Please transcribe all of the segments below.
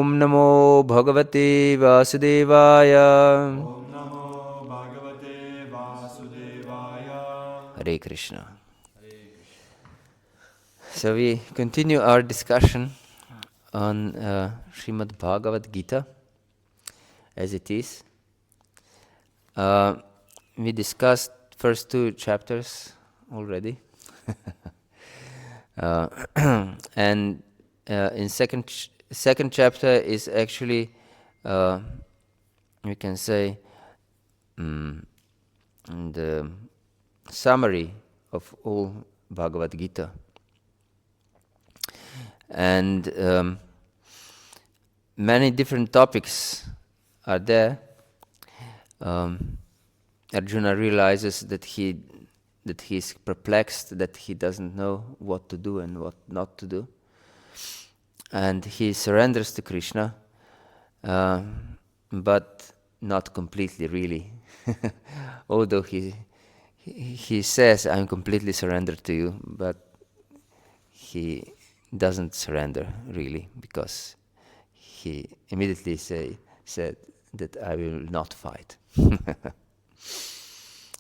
Om Namo Bhagavate Vasudevaya. Om Namo Bhagavate Vasudevaya. Hare Krishna. Hare Krishna. So we continue our discussion on Srimad Bhagavad-gītā as it is. We discussed first two chapters already. And in second chapter is actually, we can say, the summary of all Bhagavad-gītā. And many different topics are there. Arjuna realizes that he is perplexed, that he doesn't know what to do and what not to do. And he surrenders to Krishna, but not completely, really. Although he says, "I'm completely surrendered to you," but he doesn't surrender really, because he immediately said that I will not fight.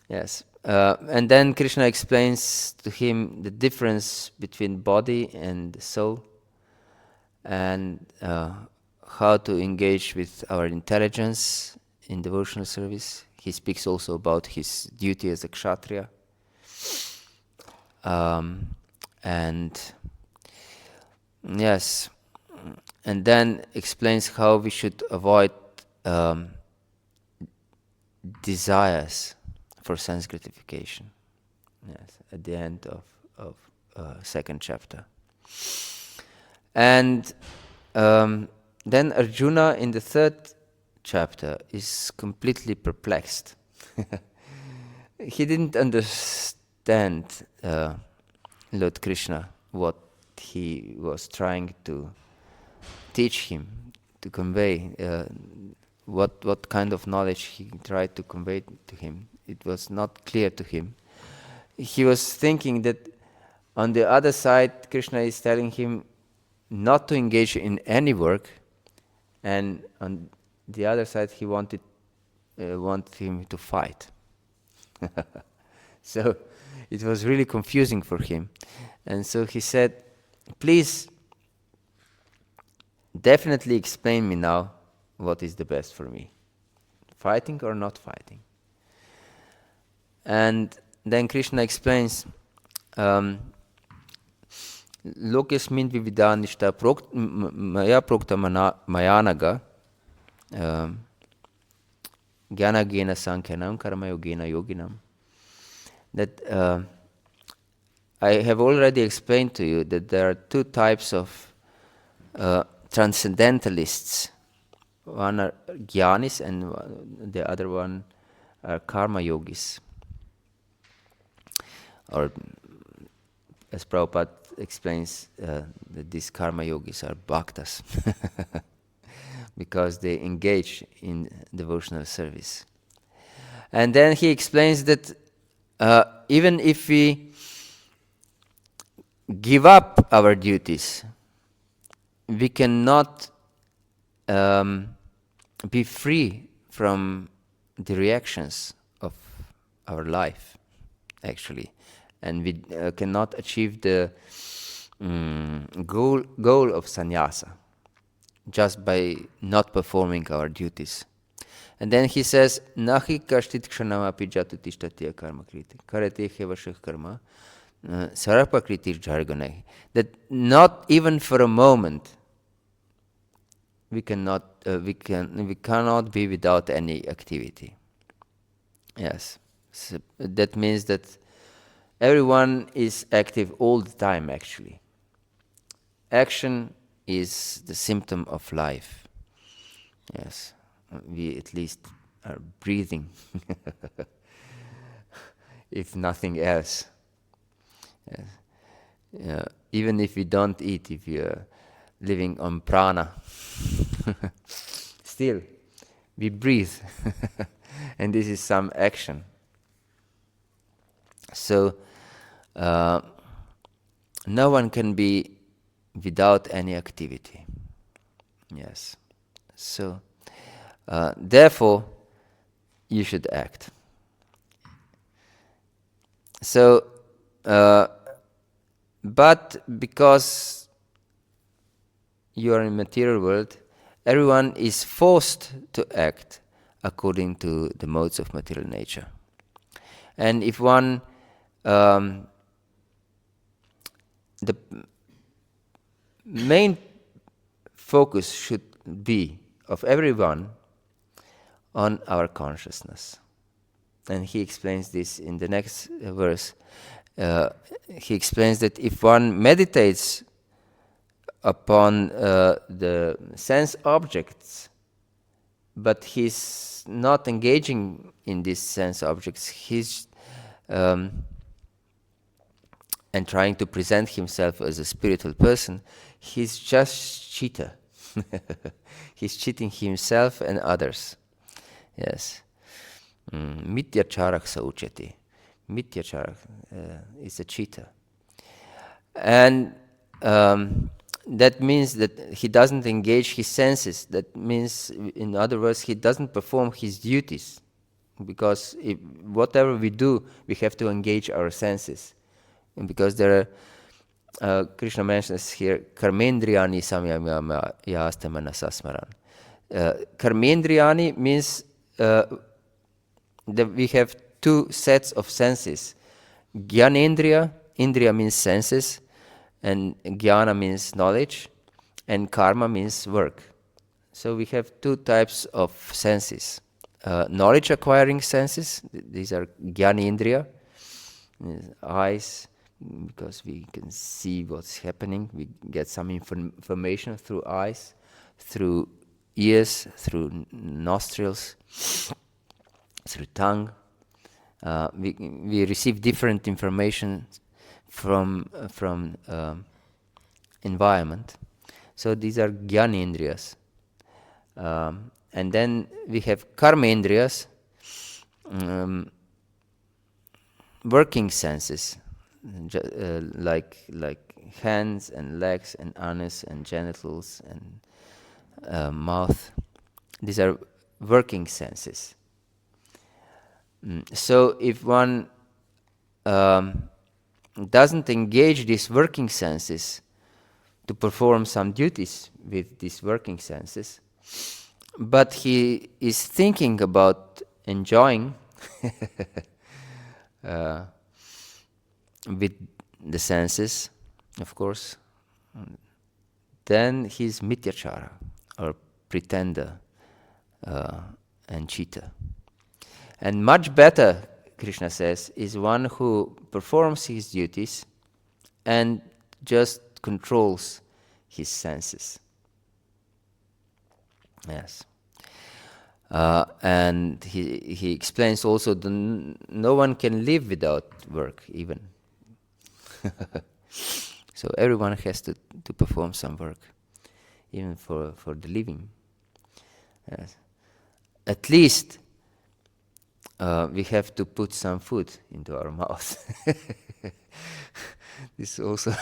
Yes. And then Krishna explains to him the difference between body and soul, and how to engage with our intelligence in devotional service. He speaks also about his duty as a kshatriya. And yes, and then explains how we should avoid desires for sense gratification. Yes, at the end of second chapter. And then Arjuna in the third chapter is completely perplexed. He didn't understand Lord Krishna, what he was trying to teach him, to convey, what kind of knowledge he tried to convey to him. It was not clear to him. He was thinking that on the other side, Krishna is telling him not to engage in any work, and on the other side, he wanted him to fight. So it was really confusing for him. And so he said, "Please, definitely explain me now what is the best for me, fighting or not fighting." And then Krishna explains, Lokesmin vividanishta maya prokta mayanaga jnana gena sankhanam karma yogena yoginam. That I have already explained to you that there are two types of transcendentalists. One are jnanis and the other one are karma yogis. Or as Prabhupada explains, that these karma yogis are bhaktas because they engage in devotional service. And then he explains that even if we give up our duties, we cannot be free from the reactions of our life, actually. And we cannot achieve the goal of sannyasa just by not performing our duties. And then he says, "Nahi kashtit kshanamapi jatutishtatiya karma kriti karate hevashik karma sarapakritir jarganai." That not even for a moment we cannot be without any activity. Yes, so that means that everyone is active all the time, actually. Action is the symptom of life. Yes, we at least are breathing, if nothing else. Yes. Even if we don't eat, if we are living on prana, still we breathe, and this is some action. So no one can be without any activity. Yes. So, therefore, you should act. So, but because you are in material world, everyone is forced to act according to the modes of material nature. And if one, the main focus should be of everyone on our consciousness. And he explains this in the next verse. He explains that if one meditates upon the sense objects, but he's not engaging in these sense objects, he's and trying to present himself as a spiritual person, he's just cheater. He's cheating himself and others. Yes. Mityacharak sauchati. Mityacharak is a cheater. And that means that he doesn't engage his senses. That means, in other words, he doesn't perform his duties. Because whatever we do, we have to engage our senses. And because there are, Krishna mentions here, karmendriyani samyamyama yastamana sasmaran. Karmendriyani means that we have two sets of senses. Gyanendriya, indriya means senses, and jnana means knowledge, and karma means work. So we have two types of senses. Knowledge acquiring senses, these are jnanendriya, eyes, because we can see what's happening. We get some information through eyes, through ears, through nostrils, through tongue. We receive different information from environment. So these are jnanendriyas. And then we have karmendriyas, working senses, like hands and legs and anus and genitals and mouth. These are working senses. So if one doesn't engage these working senses to perform some duties with these working senses, but he is thinking about enjoying with the senses, of course, then he's mityachara, or pretender and cheater. And much better, Krishna says, is one who performs his duties and just controls his senses. Yes. And he explains also that no one can live without work, even. So everyone has to perform some work, even for the living. Yes. At least we have to put some food into our mouth. This is also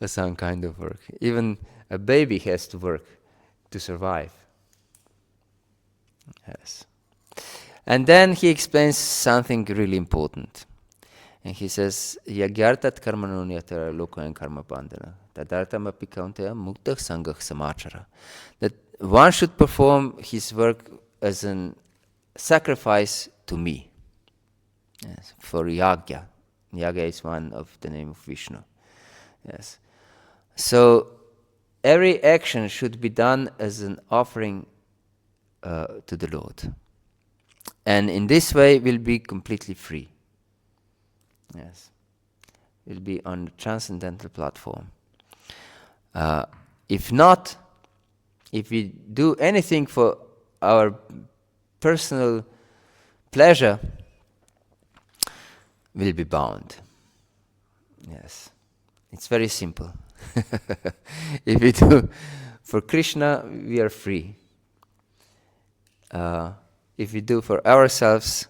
some kind of work. Even a baby has to work to survive. Yes. And then he explains something really important. And he says, Yagyartat karmanonyatara lokayan karma bandhana tadartam apikaunteya muktah sangah samachara. That one should perform his work as a sacrifice to me. Yes, for yagya. Yagya is one of the name of Vishnu. Yes. So every action should be done as an offering to the Lord. And in this way we'll be completely free. Yes. We'll be on the transcendental platform. If not, if we do anything for our personal pleasure, we'll be bound. Yes. It's very simple. If we do for Krishna, we are free. If we do for ourselves,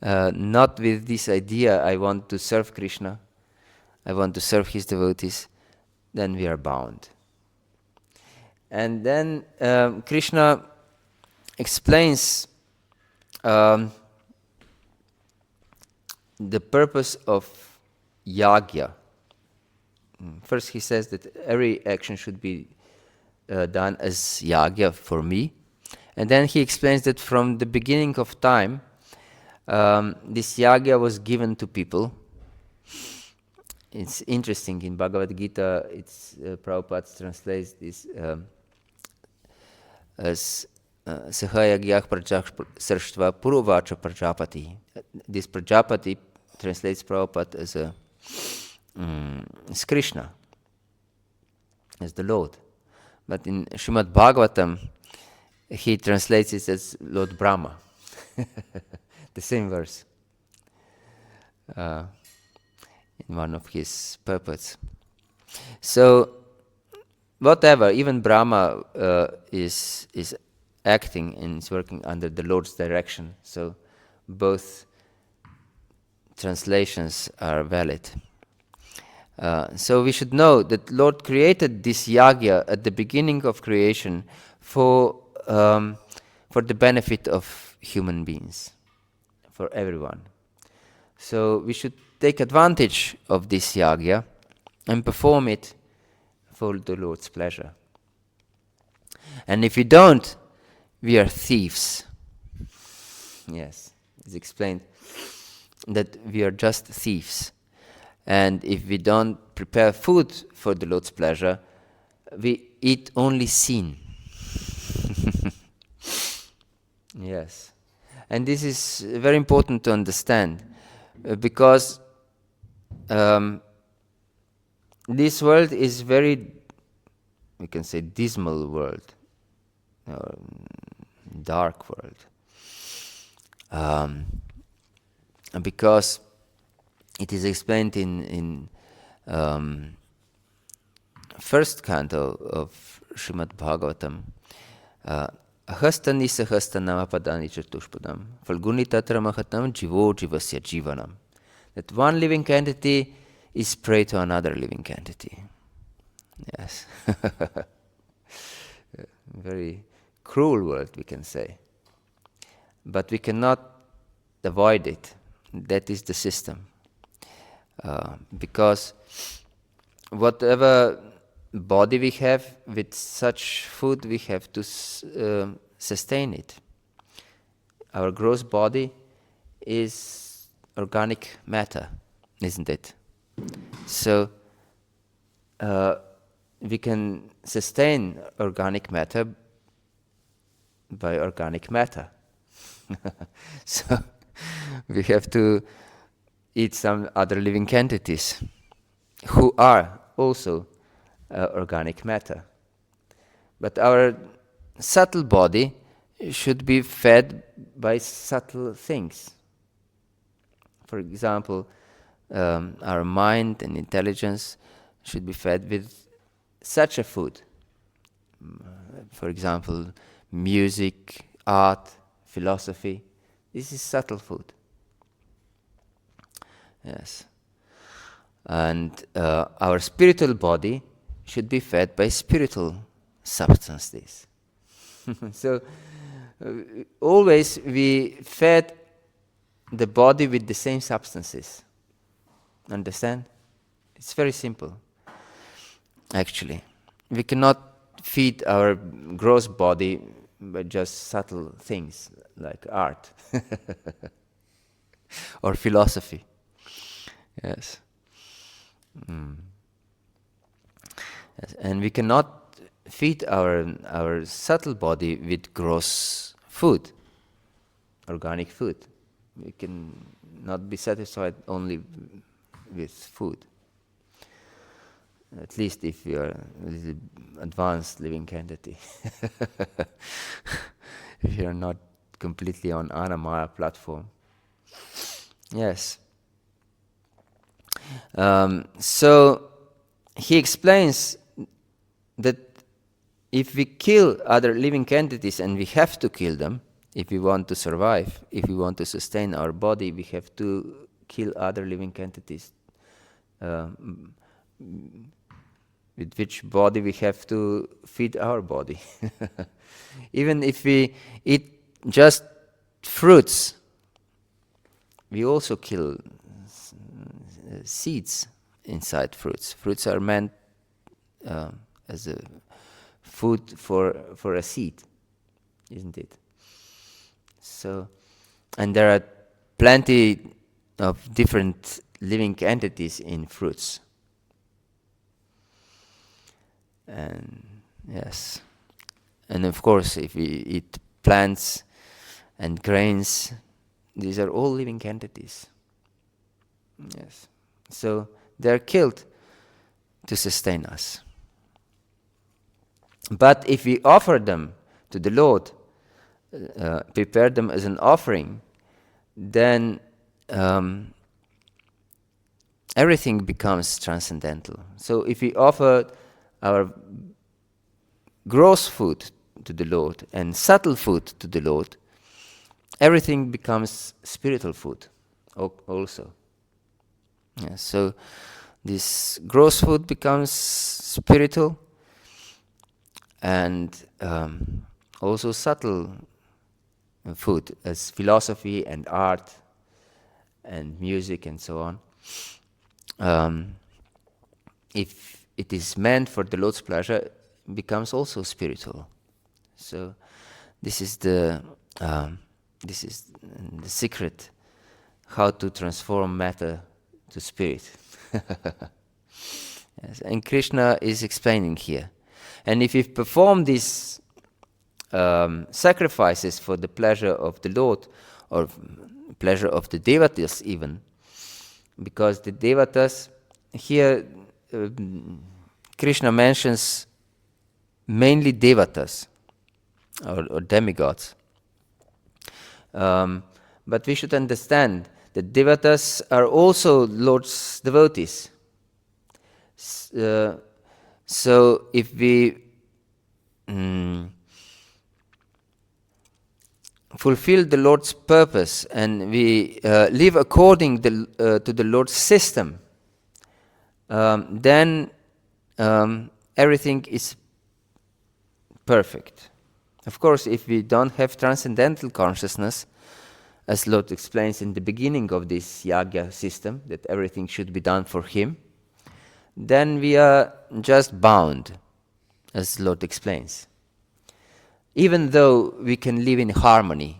not with this idea, I want to serve Krishna, I want to serve his devotees, then we are bound. And then Krishna explains the purpose of yagya. First he says that every action should be done as yagya for me. And then he explains that from the beginning of time, this yagya was given to people. It's interesting, in Bhagavad-gītā, Prabhupada translates this as Sahayagyah Sarštva Puruvacha Prajapati. This Prajapati translates Prabhupada as as Krishna, as the Lord. But in Srimad Bhagavatam, he translates it as Lord Brahma. The same verse. In one of his purports. So, whatever, even Brahma is acting and is working under the Lord's direction. So, both translations are valid. So we should know that Lord created this yagya at the beginning of creation for the benefit of human beings, for everyone. So we should take advantage of this yagya and perform it for the Lord's pleasure. And if we don't, we are thieves. Yes, it's explained that we are just thieves. And if we don't prepare food for the Lord's pleasure, we eat only sin. Yes. And this is very important to understand, because this world is very, we can say, dismal world, or dark world. Because it is explained in first canto of Srimad Bhagavatam, Ahastani sahastana padani chatushpadam, falguni tatra mahatam jivo jivasya jivanam. That one living entity is prey to another living entity. Yes. Very cruel world, we can say. But we cannot avoid it. That is the system. Because whatever body we have, with such food we have to sustain it. Our gross body is organic matter, isn't it? So we can sustain organic matter by organic matter. So we have to eat some other living entities who are also organic matter. But our subtle body should be fed by subtle things. For example, our mind and intelligence should be fed with such a food. For example, music, art, philosophy. This is subtle food. Yes. And our spiritual body should be fed by spiritual substances. So always we fed the body with the same substances. Understand? It's very simple, actually. We cannot feed our gross body by just subtle things like art or philosophy. Yes. Yes. And we cannot feed our subtle body with gross food, organic food. We can not be satisfied only with food. At least if we are an advanced living entity. If you are not completely on Anamaya platform. Yes. So he explains that if we kill other living entities, and we have to kill them if we want to survive, if we want to sustain our body, we have to kill other living entities with which body we have to feed our body. Even if we eat just fruits, we also kill seeds inside fruits. Fruits are meant as a food for a seed, isn't it? So, and there are plenty of different living entities in fruits. And yes, and of course, if we eat plants and grains, these are all living entities. Yes, so they're killed to sustain us. But if we offer them to the Lord, prepare them as an offering, then everything becomes transcendental. So if we offer our gross food to the Lord and subtle food to the Lord, everything becomes spiritual food also. Yeah, so this gross food becomes spiritual, and also subtle food as philosophy and art and music and so on. If it is meant for the Lord's pleasure, it becomes also spiritual. So this is the secret how to transform matter to spirit. Yes, and Krishna is explaining here. And if we perform these sacrifices for the pleasure of the Lord, or pleasure of the devatas even, because the devatas, here Krishna mentions mainly devatas, or demigods. But we should understand that devatas are also Lord's devotees. So if we fulfill the Lord's purpose and we live according to the Lord's system, then everything is perfect. Of course, if we don't have transcendental consciousness, as Lord explains in the beginning of this yagya system, that everything should be done for Him, then we are just bound, as Lord explains. Even though we can live in harmony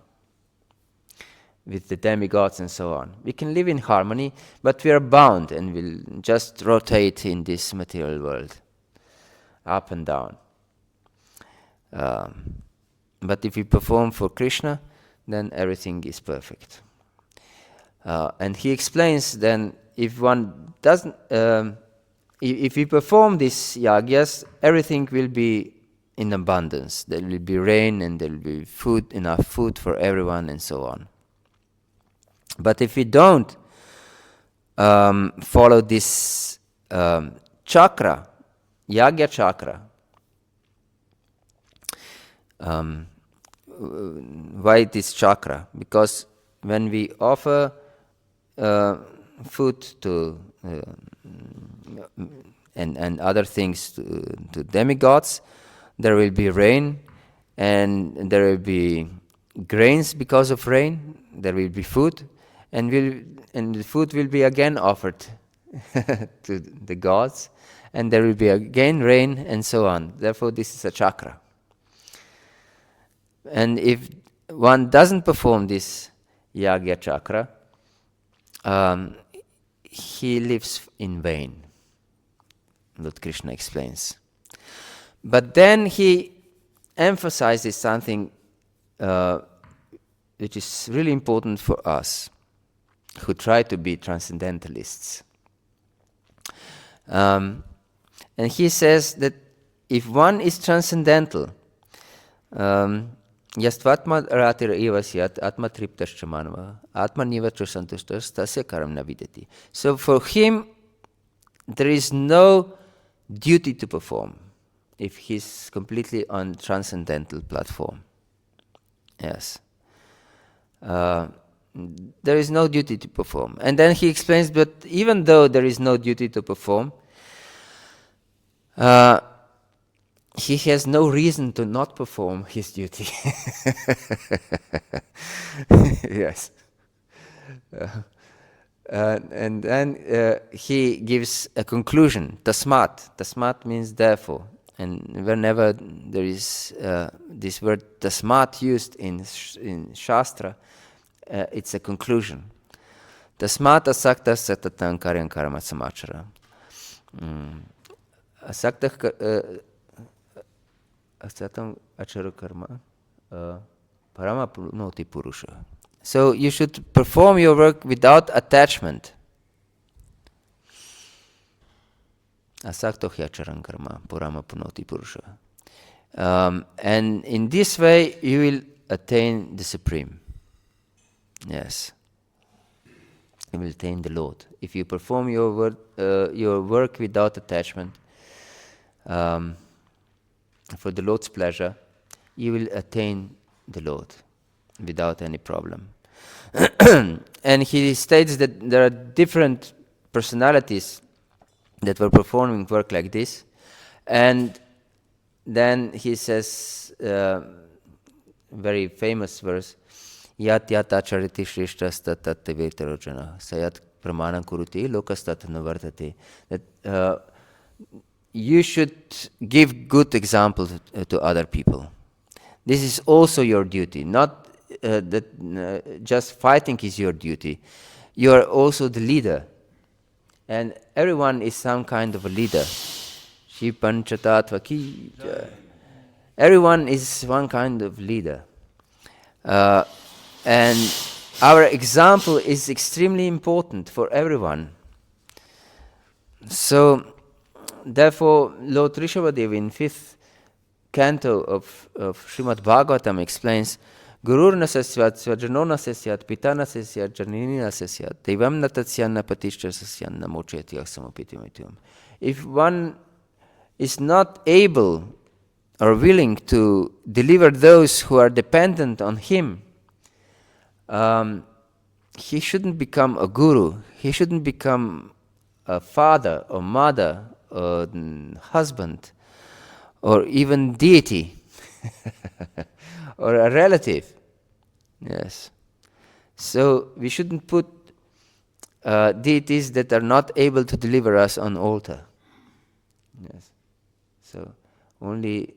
with the demigods and so on, we can live in harmony, but we are bound and will just rotate in this material world, up and down. But if we perform for Krishna, then everything is perfect. And he explains then, if one doesn't, if we perform these yagyas, everything will be in abundance. There will be rain and there will be food, enough food for everyone and so on. But if we don't follow this chakra, yagya chakra, why this chakra? Because when we offer food to and other things to demigods, there will be rain, and there will be grains because of rain. There will be food, and the food will be again offered to the gods, and there will be again rain, and so on. Therefore, this is a chakra. And if one doesn't perform this yagya chakra, he lives in vain. Lord Krishna explains. But then he emphasizes something which is really important for us who try to be transcendentalists. And he says that if one is transcendental, Yastvatma ratir evasyat atma triptascha manava atma nivatra santustas tasya karam navidati. So for him, there is no duty to perform if he's completely on transcendental platform. Yes. There is no duty to perform. And then he explains, but even though there is no duty to perform, he has no reason to not perform his duty. Yes. And then he gives a conclusion, tasmat. Tasmat means therefore. And whenever there is this word tasmat used in Shastra, it's a conclusion. Tasmat asakta satatan karyan karma samachara. Asakta asatam achara karma parama noti purusha. So you should perform your work without attachment. Asakto hyacharan karma purama punoti purusha. And in this way you will attain the Supreme. Yes. You will attain the Lord. If you perform your work without attachment, for the Lord's pleasure, you will attain the Lord without any problem. And he states that there are different personalities that were performing work like this. And then he says, very famous verse, Yat yat achariti shrishtas tat tat vetarojana sayat pramanam kuruti lokastat navartate. That you should give good example to other people. This is also your duty. Not that just fighting is your duty. You are also the leader. And everyone is some kind of a leader. Shipanchatatva ki. Everyone is one kind of leader. And our example is extremely important for everyone. So, therefore, Lord Rishabhadev in 5th canto of Srimad Bhagavatam explains, Gururna sasyat, svajanona sasyat, pitana sasyat, janina sasyat, devam natatsyana patishcha sasyana mocheti aksamapiti. If one is not able or willing to deliver those who are dependent on him, he shouldn't become a guru. He shouldn't become a father or mother or husband or even deity or a relative. Yes. So we shouldn't put deities that are not able to deliver us on altar. Yes. So only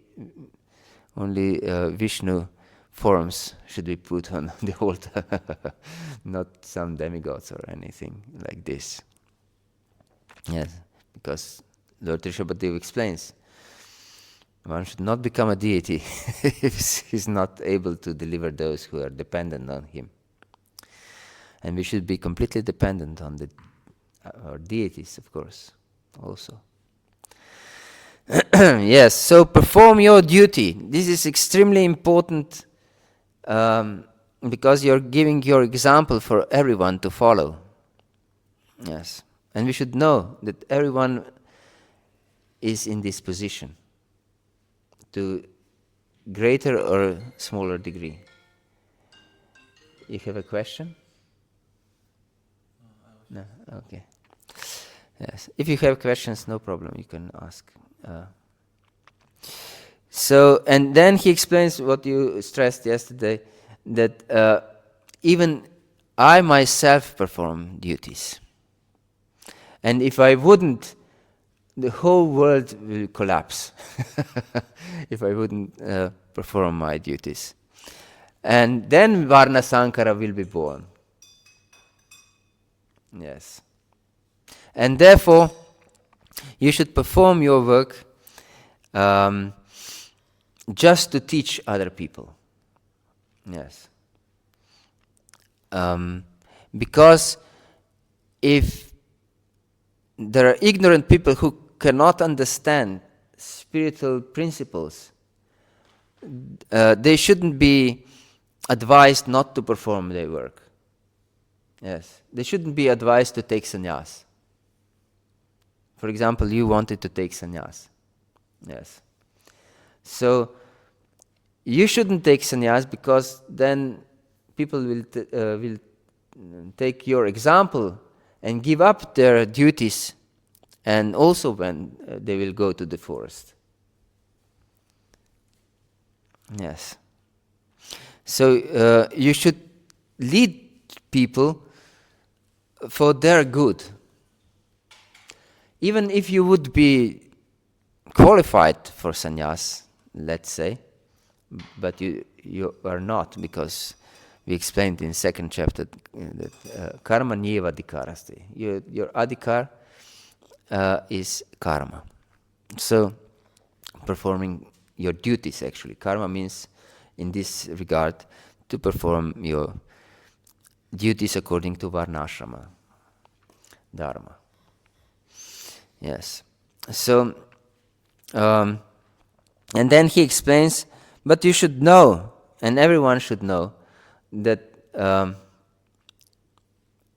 Vishnu forms should be put on the altar, not some demigods or anything like this. Yes, because Lord Rishabhadev explains, one should not become a deity if he's not able to deliver those who are dependent on him. And we should be completely dependent on our deities, of course, also. Yes, so perform your duty. This is extremely important because you're giving your example for everyone to follow. Yes, and we should know that everyone is in this position to greater or smaller degree. You have a question? No? Okay. Yes. If you have questions, no problem, you can ask. So, and then he explains what you stressed yesterday, that even I myself perform duties. And if I wouldn't, the whole world will collapse if I wouldn't perform my duties. And then Varna Sankara will be born. Yes. And therefore, you should perform your work just to teach other people. Yes. Because if there are ignorant people who cannot understand spiritual principles, they shouldn't be advised not to perform their work. Yes. They shouldn't be advised to take sannyas. For example, you wanted to take sannyas. Yes. So, you shouldn't take sannyas because then people will take your example and give up their duties and also when they will go to the forest. Yes. So you should lead people for their good. Even if you would be qualified for sannyas, let's say, but you are not, because we explained in second chapter that karma nyeva adhikarasti. Your adhikar is karma. So performing your duties, actually. Karma means, in this regard, to perform your duties according to varnashrama dharma. Yes. So, and then he explains, but you should know, and everyone should know, that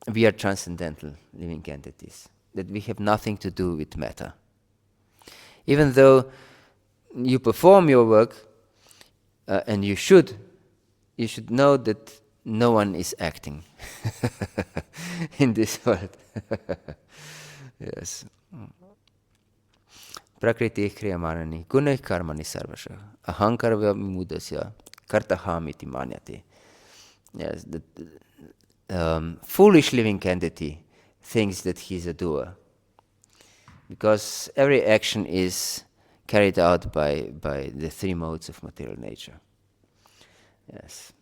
we are transcendental living entities, that we have nothing to do with matter. Even though you perform your work, and you should know that no one is acting in this world. Yes. Prakriti kriyamanani gunai karmani sarvasha ahankarva mudasya kartahamiti manyate. Yes, the foolish living entity thinks that he is a doer, because every action is carried out by the three modes of material nature. Yes.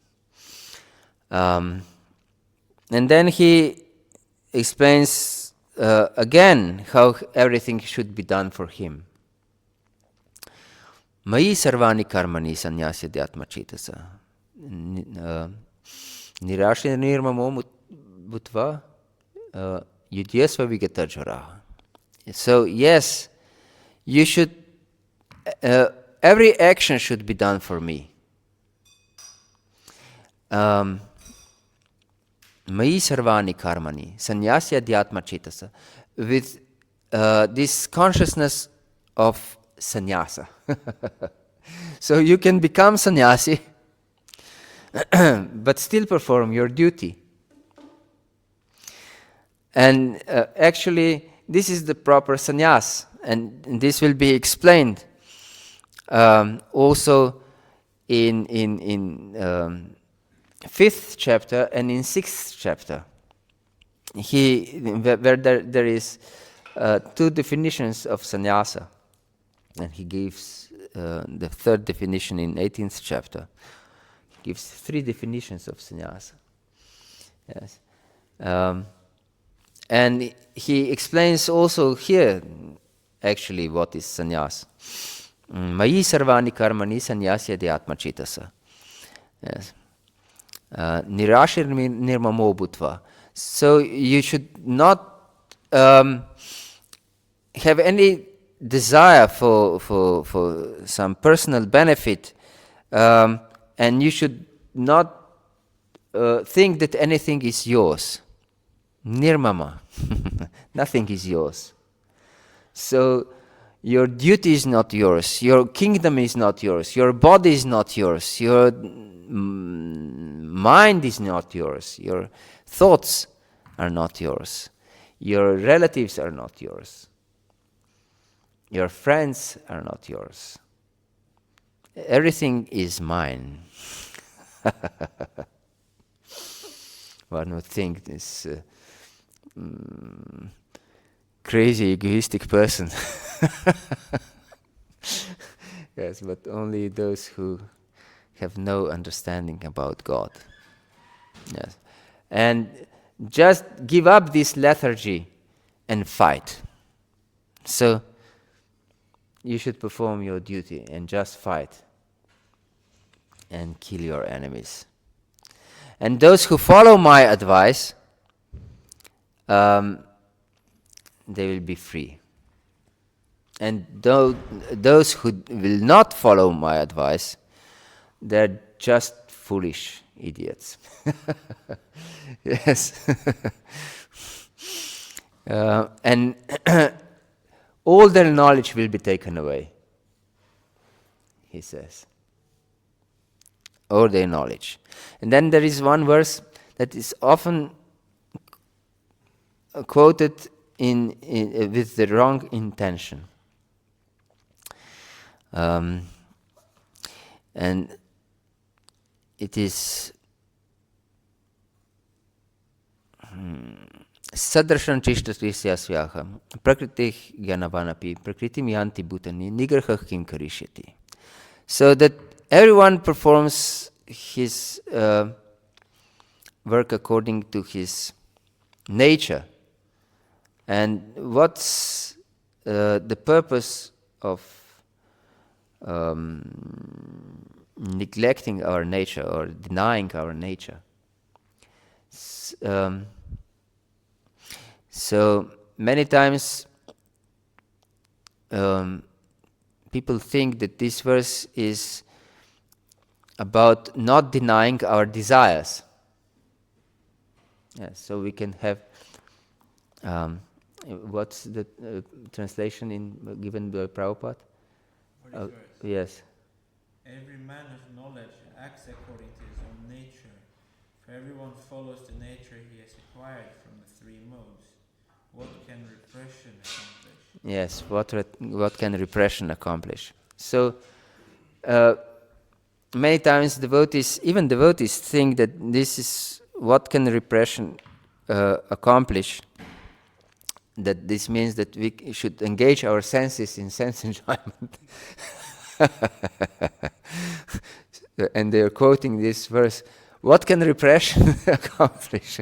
And then he explains again how everything should be done for him. Mayi sarvani karmani sanyasya dhyatma cetasa nirashi nirmamo bhutva yudyasva vigatajara. So yes, you should, every action should be done for me. Mayi sarvani karmani sanyasya dhyatma cetasa, with this consciousness of sannyasa. So you can become sannyasi but still perform your duty. And actually this is the proper sannyas, and this will be explained also in fifth chapter and in sixth chapter. Where there is two definitions of sannyasa, and he gives the third definition in 18th chapter. He gives three definitions of sannyasa. Yes. And he explains also here actually what is sannyas. Mayi sarvani karmani sanyasya dhyatma cetasa. Yes. Nirashir nirmamo bhutva. So you should not have any desire for some personal benefit, and you should not think that anything is yours. Nirmama. Nothing is yours. So your duty is not yours, your kingdom is not yours, your body is not yours, your mind is not yours, your thoughts are not yours, your relatives are not yours, your friends are not yours. Everything is mine. One would think this crazy egoistic person. Yes, but only those who have no understanding about God. Yes. And just give up this lethargy and fight. So you should perform your duty and just fight and kill your enemies. And those who follow my advice, they will be free. And those who will not follow my advice, they're just foolish idiots. Yes. And all their knowledge will be taken away, he says. All their knowledge. And then there is one verse that is often quoted with the wrong intention. And it is Sadrashan Chishtasya Svaha Prakriti Gyanavanapi Prakritim Yanti Bhutani Nigrahah Kim Karishyati. So that everyone performs his work according to his nature. And what's the purpose of neglecting our nature or denying our nature? So many times people think that this verse is about not denying our desires. Yeah, so we can have what's the translation given by Prabhupada? For this verse. Yes. Every man of knowledge acts according to his own nature, for everyone follows the nature he has acquired from the three modes. What can repression accomplish? Yes, what can repression accomplish? So many times even devotees think that this is what can repression accomplish. That this means that we should engage our senses in sense enjoyment. And they are quoting this verse, what can repression accomplish?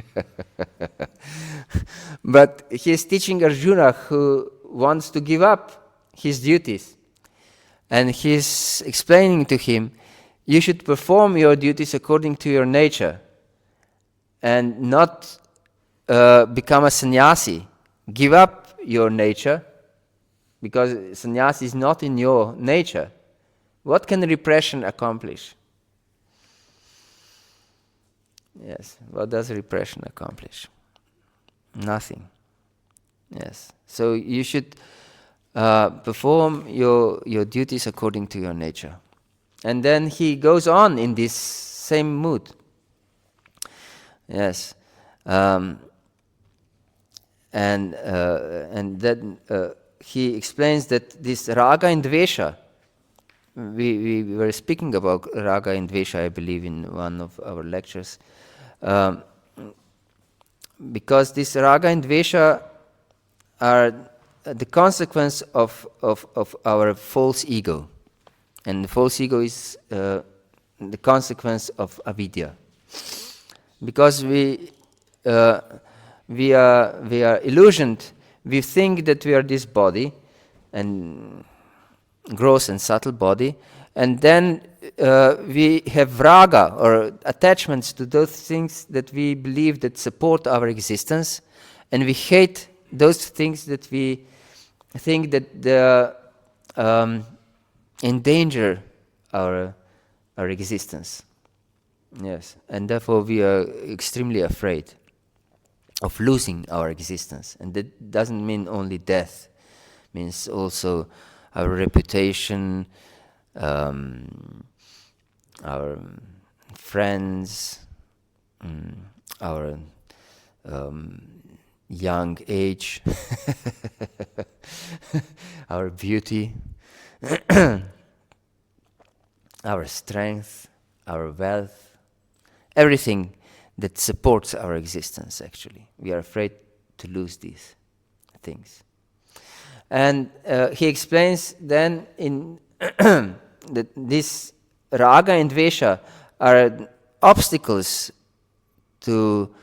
But he is teaching Arjuna, who wants to give up his duties. And he is explaining to him, you should perform your duties according to your nature and not become a sannyasi. Give up your nature, because sannyasi is not in your nature. What can repression accomplish? Yes, what does repression accomplish? Nothing. Yes, so you should perform your duties according to your nature. And then he goes on in this same mood. Yes. And then he explains that this raga and dvesha, we were speaking about raga and dvesha, I believe, in one of our lectures, because this raga and dvesha are the consequence of our false ego, and the false ego is the consequence of avidya, because we are illusioned. We think that we are this body, and gross and subtle body, and then we have raga or attachments to those things that we believe that support our existence, and we hate those things that we think that they endanger our existence. Yes, and therefore we are extremely afraid of losing our existence, and that doesn't mean only death. It means also our reputation, our friends, our young age, our beauty, our strength, our wealth, everything that supports our existence, actually. We are afraid to lose these things. And he explains then in that this raga and dvesha are obstacles to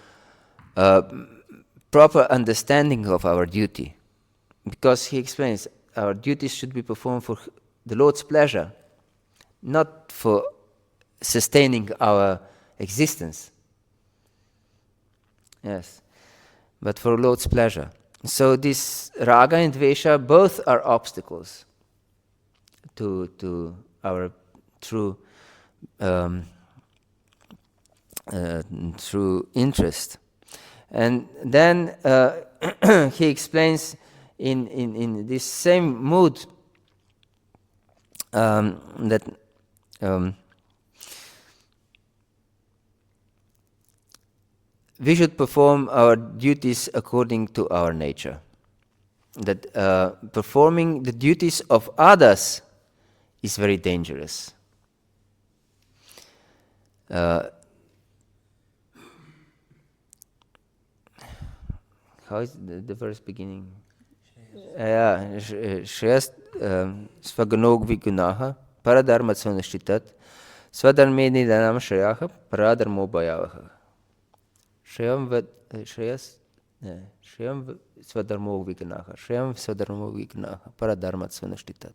proper understanding of our duty. Because he explains our duties should be performed for the Lord's pleasure, not for sustaining our existence. Yes, but for Lord's pleasure. So this raga and dvesha both are obstacles to our true interest. And then he explains in this same mood that we should perform our duties according to our nature. that performing the duties of others is very dangerous. How is the verse beginning? Shreyas svaganog vigunaha paradharma sunashtitat svadarme nidanam shreyaha paradharmo bhayavaha. Shreyam svadarmo vigunaha Shreyam svadarmo vigunaha paradharma sunashtitat.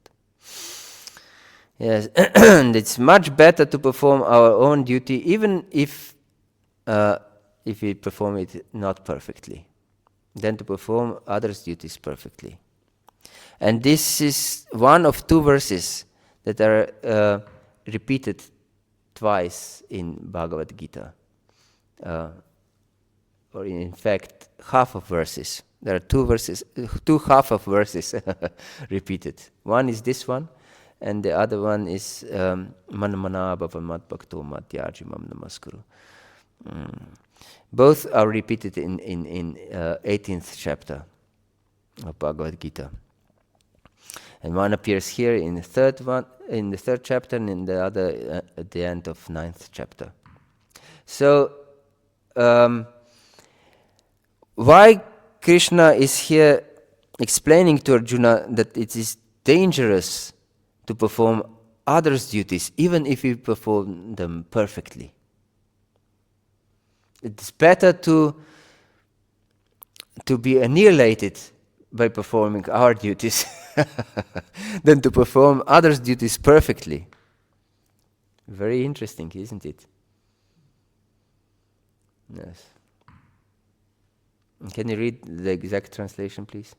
Yes, and it's much better to perform our own duty even if we perform it not perfectly, than to perform others' duties perfectly. And this is one of two verses that are repeated twice in Bhagavad-gītā. Or in fact, half of verses. There are two half of verses repeated. One is this one, and the other one is Manamana Bhava Mat Bhakto Mat Yajimam Namaskuru. Both are repeated in 18th chapter of Bhagavad-gītā. And one appears here in the third chapter, and in the other at the end of 9th chapter. So, why Krishna is here explaining to Arjuna that it is dangerous to perform others' duties, even if we perform them perfectly? It's better to be annihilated by performing our duties than to perform others' duties perfectly. Very interesting, isn't it? Yes. Can you read the exact translation, please?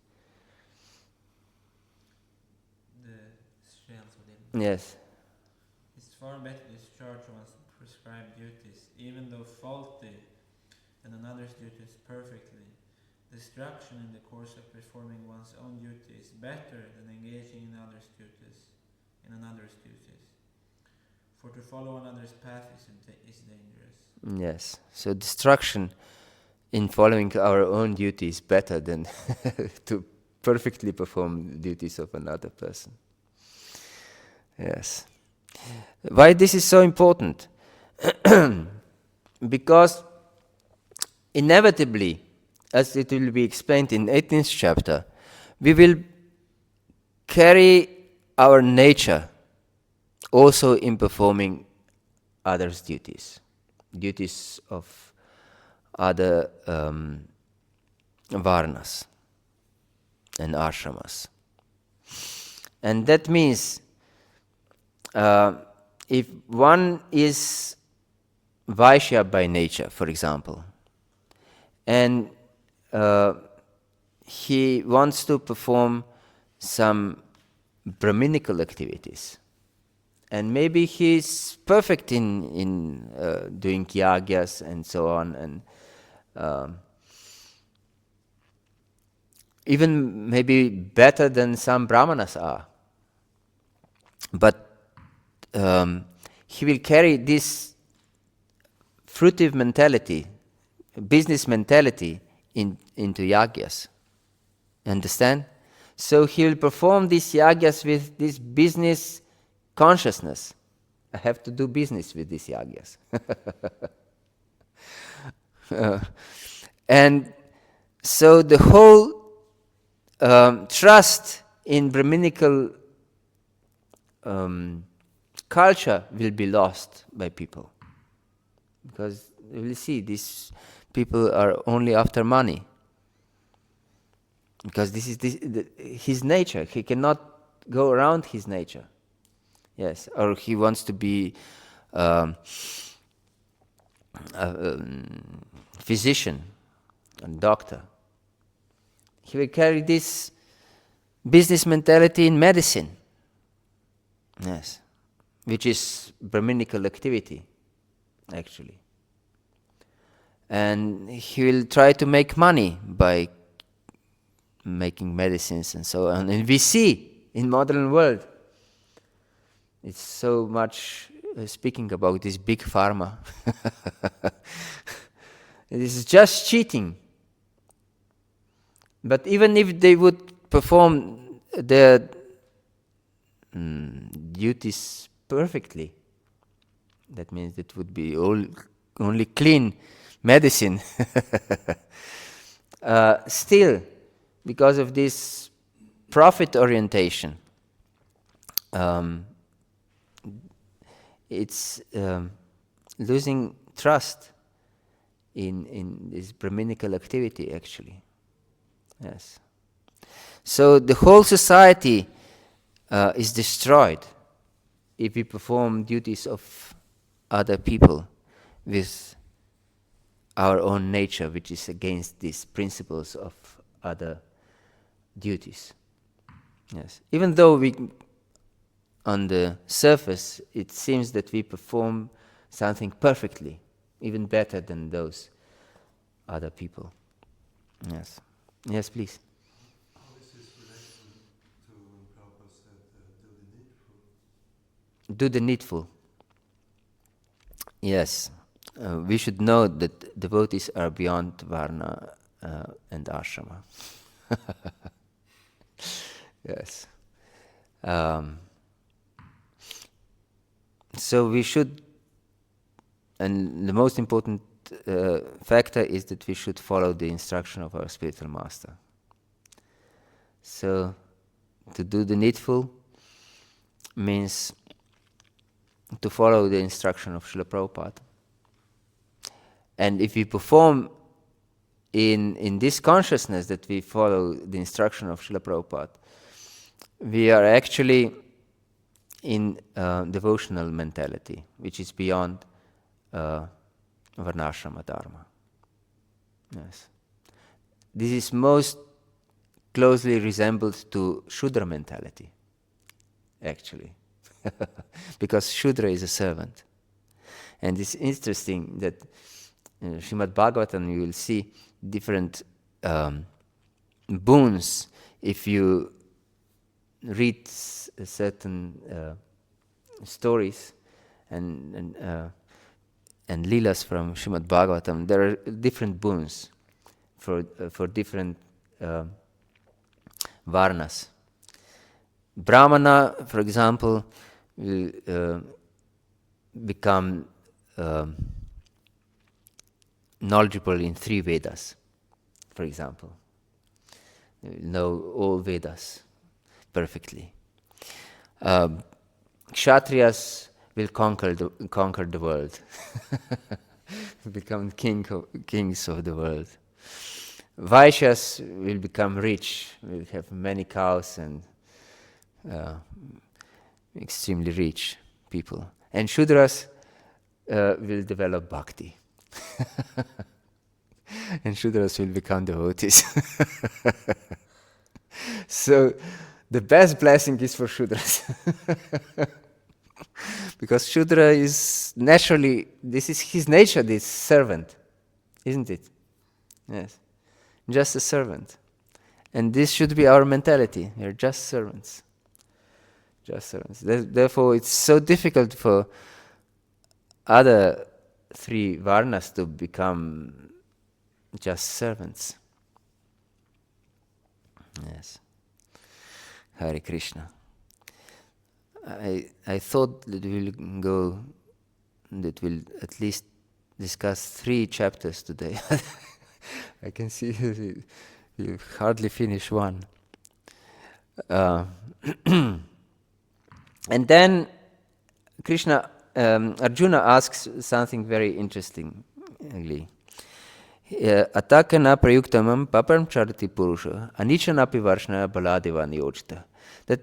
Yes. It's far better to discharge one's prescribed duties, even though faulty, and another's duties perfectly. Distraction in the course of performing one's own duty is better than engaging in another's duties. For to follow another's path is dangerous. Yes. So distraction in following our own duty is better than to perfectly perform the duties of another person. Yes. Why this is so important? Because inevitably, as it will be explained in 18th chapter, we will carry our nature also in performing others' duties of other varnas and ashramas. And that means if one is Vaishya by nature, for example, and he wants to perform some Brahminical activities, and maybe he's perfect in doing yagyas and so on, and even maybe better than some brahmanas are. But he will carry this fruitive mentality, business mentality into yagyas. Understand? So he will perform these yagyas with this business consciousness. I have to do business with these yagyas. And so the whole trust in Brahminical culture will be lost by people. Because you will see, these people are only after money. Because this is his nature. He cannot go around his nature. Yes, or he wants to be a physician and doctor. He will carry this business mentality in medicine. Yes, which is Brahminical activity, actually. And he will try to make money by making medicines and so on. And we see in modern world, it's so much speaking about this big pharma. It is just cheating. But even if they would perform their duties perfectly. That means it would be only clean medicine. Still, because of this profit orientation, it's losing trust in this Brahminical activity, actually. Yes. So the whole society is destroyed if we perform duties of other people with our own nature, which is against these principles of other duties. Yes. Even though on the surface, it seems that we perform something perfectly, even better than those other people. Yes. Yes, please. How is this relation to when Prabhupada said, do the needful? Do the needful. Yes. We should know that devotees are beyond Varna and Ashrama. Yes. So we should, and the most important factor is that we should follow the instruction of our spiritual master. So, to do the needful means to follow the instruction of Srila Prabhupada. And if we perform in this consciousness that we follow the instruction of Srila Prabhupada, we are actually in devotional mentality, which is beyond Varnashrama Dharma. Yes. This is most closely resembled to Shudra mentality, actually. Because Shudra is a servant. And it's interesting that in Srimad Bhagavatam you will see different boons if you read certain stories and leelas from Srimad Bhagavatam. There are different boons for different varnas. Brahmana, for example, will become knowledgeable in 3 Vedas, for example. They will know all Vedas perfectly. Kshatriyas will conquer the world, become kings of the world. Vaishyas will become rich, will have many cows and extremely rich people. And Shudras will develop bhakti. And Shudras will become devotees. So the best blessing is for Shudras. Because Shudra is naturally, this is his nature, this servant, isn't it? Yes. Just a servant. And this should be our mentality. We are just servants. Just servants. Therefore, it's so difficult for other 3 varnas to become just servants. Yes. Hare Krishna. I thought that we'll at least discuss 3 chapters today. I can see you hardly finish one. And then Arjuna asks something very interesting. Atakana prayuktamam papam charati purusha anichanapi varshna baladeva niyojita. That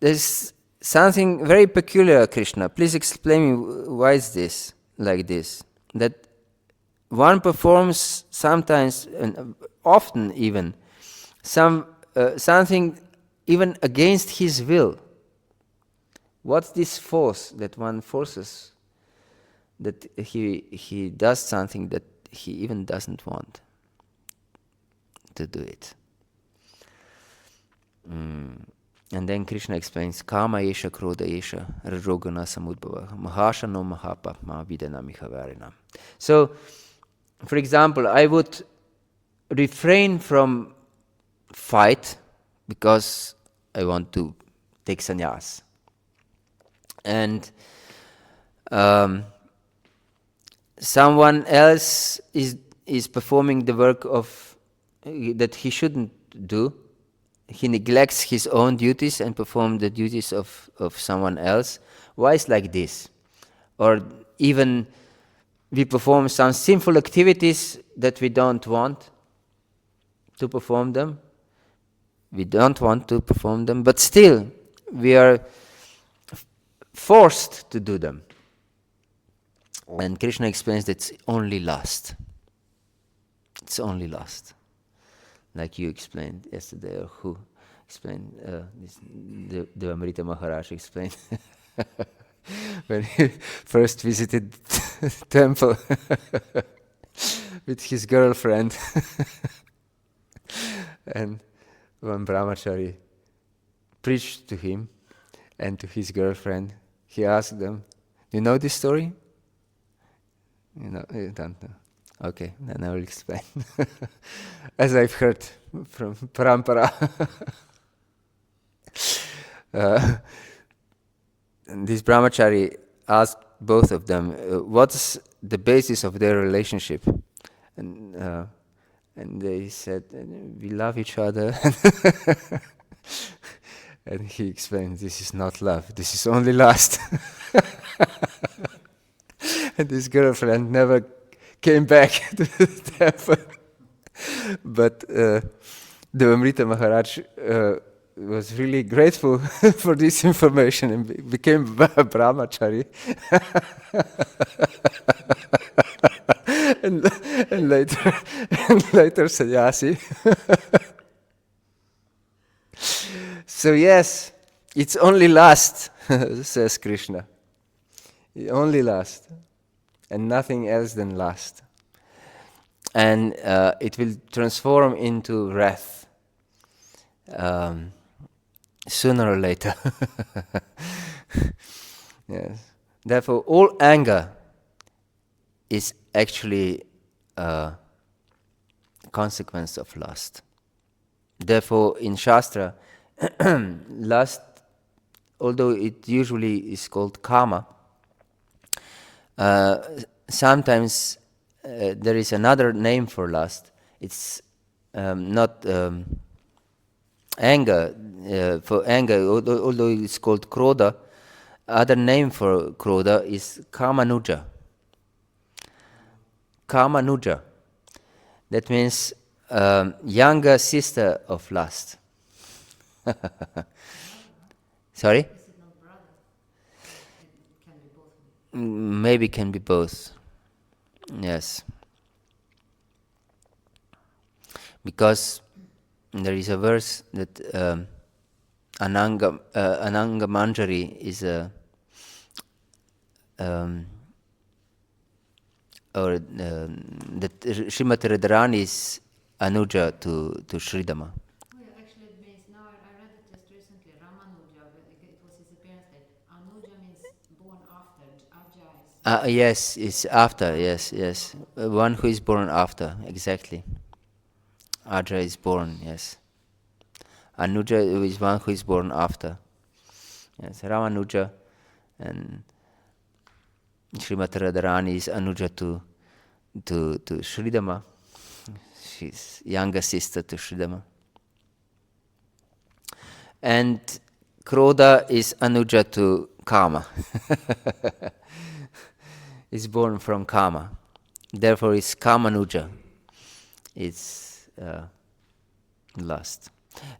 there's something very peculiar, Krishna. Please explain me why is this like this? That one performs sometimes and often even something even against his will. What's this force that one forces that he does something that he even doesn't want to do it? And then Krishna explains, Kama yesha krodha yesha rajogana samudbhava mahashano mahapapma vidanamiha varinam. So, for example, I would refrain from fight because I want to take sannyas. And someone else is performing the work of that he shouldn't do. He neglects his own duties and performs the duties of someone else. Why is like this? Or even we perform some sinful activities that we don't want to perform them. We don't want to perform them, but still we are forced to do them. And Krishna explains that it's only lust. It's only lust. Like you explained yesterday, or who explained, the Amrita Maharaj explained when he first visited the temple with his girlfriend. And one brahmachari preached to him and to his girlfriend. He asked them, "You know this story?" You don't know. Okay, then I will explain. As I've heard from Parampara. And this brahmachari asked both of them, what's the basis of their relationship? And they said, we love each other. And he explained, this is not love, this is only lust. And his girlfriend never came back to the temple. But the Amrita Maharaj was really grateful for this information and became a brahmachari. and later sannyasi. So yes, it's only lust, says Krishna. Only lust, and nothing else than lust. And it will transform into wrath sooner or later. Yes. Therefore, all anger is actually a consequence of lust. Therefore, in Shastra, lust, although it usually is called karma, sometimes there is another name for lust. It's not anger. For anger, although it's called krodha, other name for krodha is kamanuja. Kamanuja. That means younger sister of lust. Sorry? Is it not brother? It can be both. Maybe can be both. Yes. Because there is a verse that Ananga Manjari is a that Srimati Radharani is Anuja to Sridhama. Oh, yeah, actually it means, now I read it just recently, Ramanuja, it was his appearance date. Anuja means born after, Aja is... Yes, it's after, yes. One who is born after, exactly. Aja is born, yes. Anuja is one who is born after. Yes, Ramanuja and Srimati Radharani is Anuja to Sridhama. She's younger sister to Sridhama. And Krodha is Anuja to Kama. It's born from Kama. Therefore it's Kamanuja. It's lust.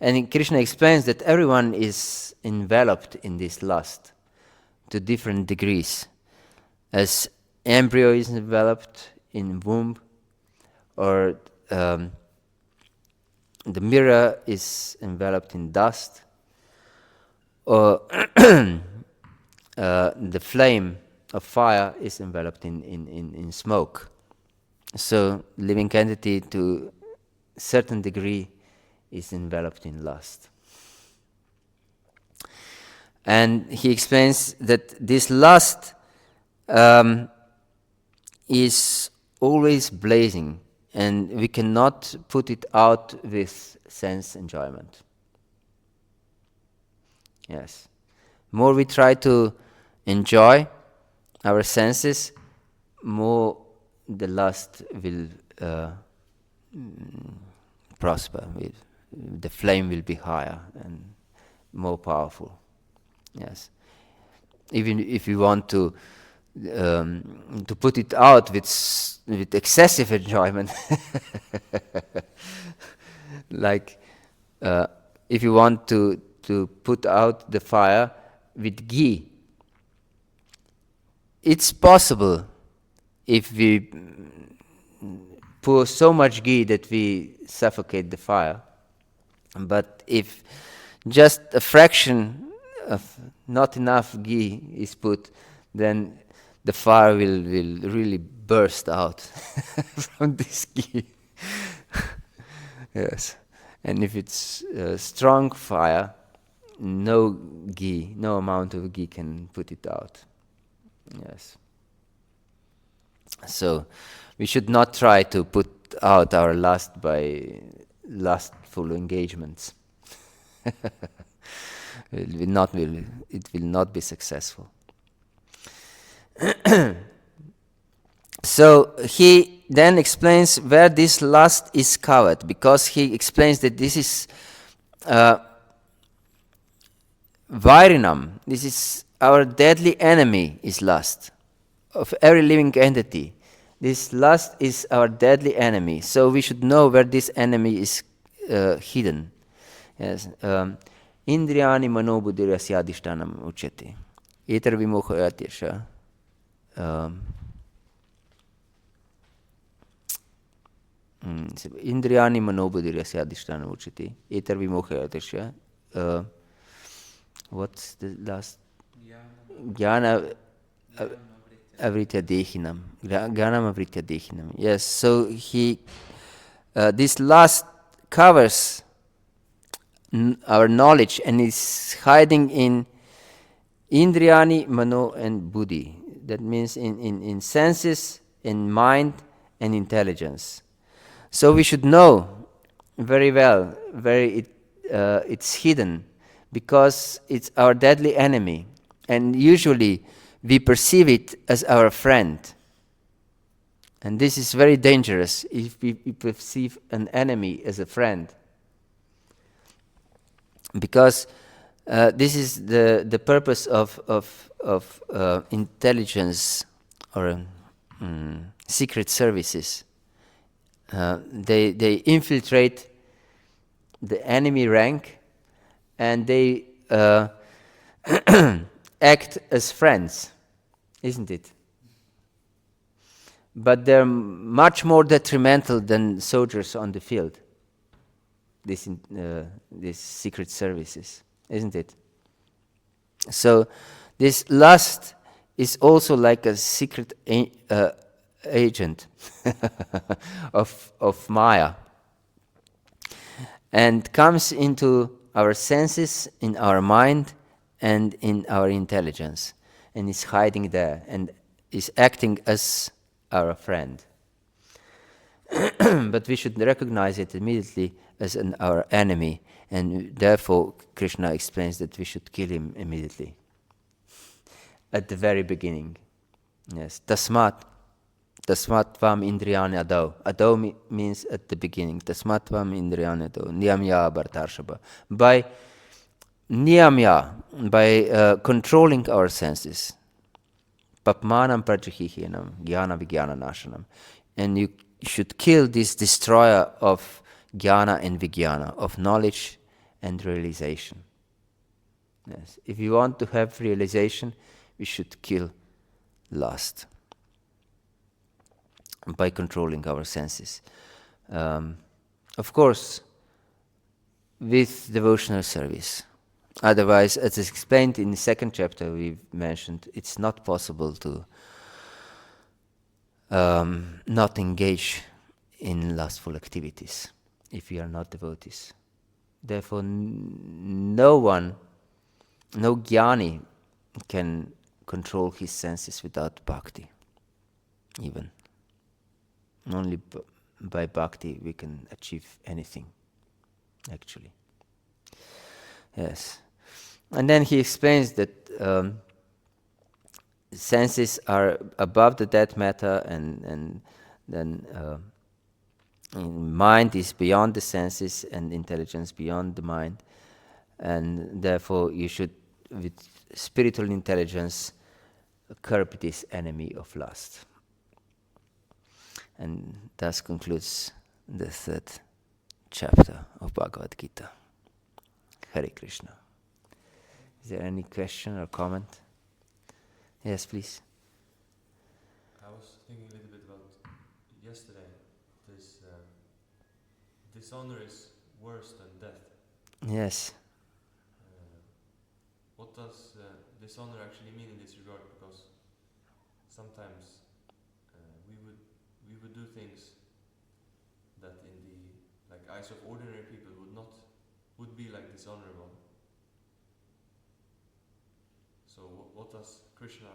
And Krishna explains that everyone is enveloped in this lust to different degrees. As embryo is enveloped in womb, or the mirror is enveloped in dust, or the flame of fire is enveloped in smoke. So living entity to a certain degree is enveloped in lust. And he explains that this lust is always blazing and we cannot put it out with sense enjoyment. Yes. More we try to enjoy our senses, more the lust will prosper. The flame will be higher and more powerful. Yes. Even if you want to put it out with excessive enjoyment, like if you want to put out the fire with ghee, it's possible if we pour so much ghee that we suffocate the fire. But if just a fraction of not enough ghee is put, then the fire will really burst out from this ghee. Yes. And if it's a strong fire, no amount of ghee can put it out. Yes. So we should not try to put out our lust by lustful engagements. It will not be successful. So he then explains where this lust is covered, because he explains that this is Vairinam, this is our deadly enemy, is lust of every living entity. This lust is our deadly enemy, so we should know where this enemy is hidden. Yes. Indriyani manobuddhirasya ucheti. Etar vimoha yatyasha. Indriyani manobuddhirasya ucheti. Etar vimoha yatyasha. What's the last? Jnana avritya dehinam. Jnanam avritya dehinam. Yes, so this lust covers our knowledge and is hiding in indriyani, mano, and buddhi. That means in senses, in mind, and intelligence. So we should know very well where it's hidden, because it's our deadly enemy, and usually we perceive it as our friend. And this is very dangerous if we perceive an enemy as a friend, because this is the purpose of intelligence or secret services. They infiltrate the enemy rank, and they act as friends, isn't it? But they're much more detrimental than soldiers on the field, these secret services, isn't it? So this lust is also like a secret agent of Maya, and comes into our senses, in our mind, and in our intelligence, and is hiding there and is acting as our friend. But we should recognize it immediately as our enemy, and therefore Krishna explains that we should kill him immediately at the very beginning. Yes, tasmat tvam indriyani adau. Adau means at the beginning. Tasmat tvam indriyani adau. Niyamya bhartarshaba. By niyamya, by controlling our senses, papmanam prajahihinam, jnana vijnana nashanam. And you should kill this destroyer of jnana and vijnana, of knowledge and realization. Yes. If you want to have realization, we should kill lust by controlling our senses. Of course, with devotional service. Otherwise, as is explained in the second chapter we've mentioned, it's not possible to not engage in lustful activities if we are not devotees. Therefore, no jnani can control his senses without bhakti, even. Only by bhakti we can achieve anything, actually. Yes. And then he explains that senses are above the dead matter, and then mind is beyond the senses, and intelligence beyond the mind. And therefore you should, with spiritual intelligence, curb this enemy of lust. And thus concludes the third chapter of Bhagavad-gītā. Hare Krishna. Is there any question or comment? Yes, please. I was thinking a little bit about yesterday. This dishonor is worse than death. Yes. What does dishonor actually mean in this regard? Because sometimes we would do things that in the eyes of ordinary people would be like dishonorable. So what does Krishna,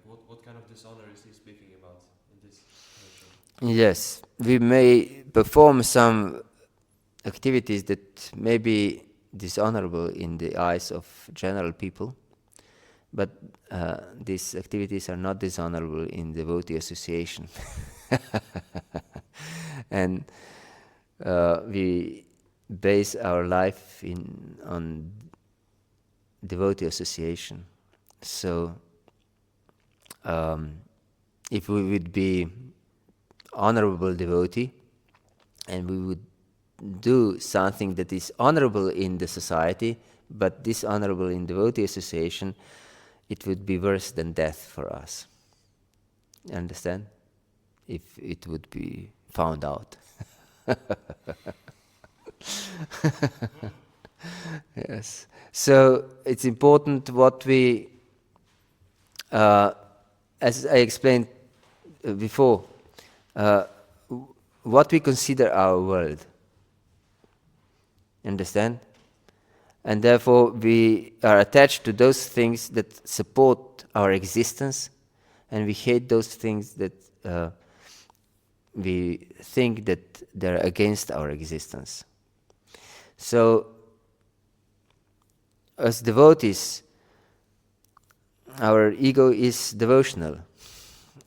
what kind of dishonor is he speaking about in this situation? Yes, we may perform some activities that may be dishonorable in the eyes of general people, but these activities are not dishonorable in devotee association. And we base our life on devotee association. So if we would be honorable devotee and we would do something that is honorable in the society but dishonorable in devotee association, it would be worse than death for us. You understand? If it would be found out. Yes. So it's important what we, as I explained before, what we consider our world. Understand? And therefore we are attached to those things that support our existence, and we hate those things that we think that they're against our existence. So as devotees, our ego is devotional.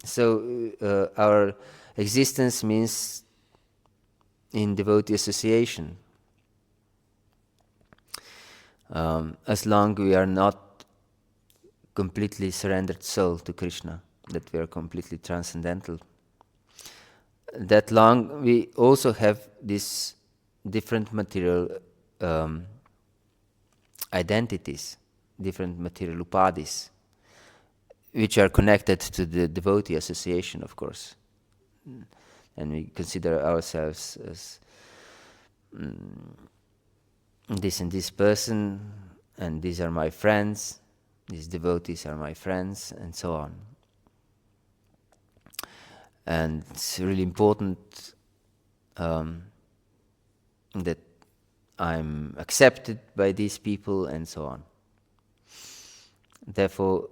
So our existence means in devotee association. As long we are not completely surrendered soul to Krishna, that we are completely transcendental, that long we also have these different material identities, different material upadis, which are connected to the devotee association, of course. And we consider ourselves as this and this person, and these are my friends, these devotees are my friends, and so on. And it's really important that I'm accepted by these people, and so on. Therefore,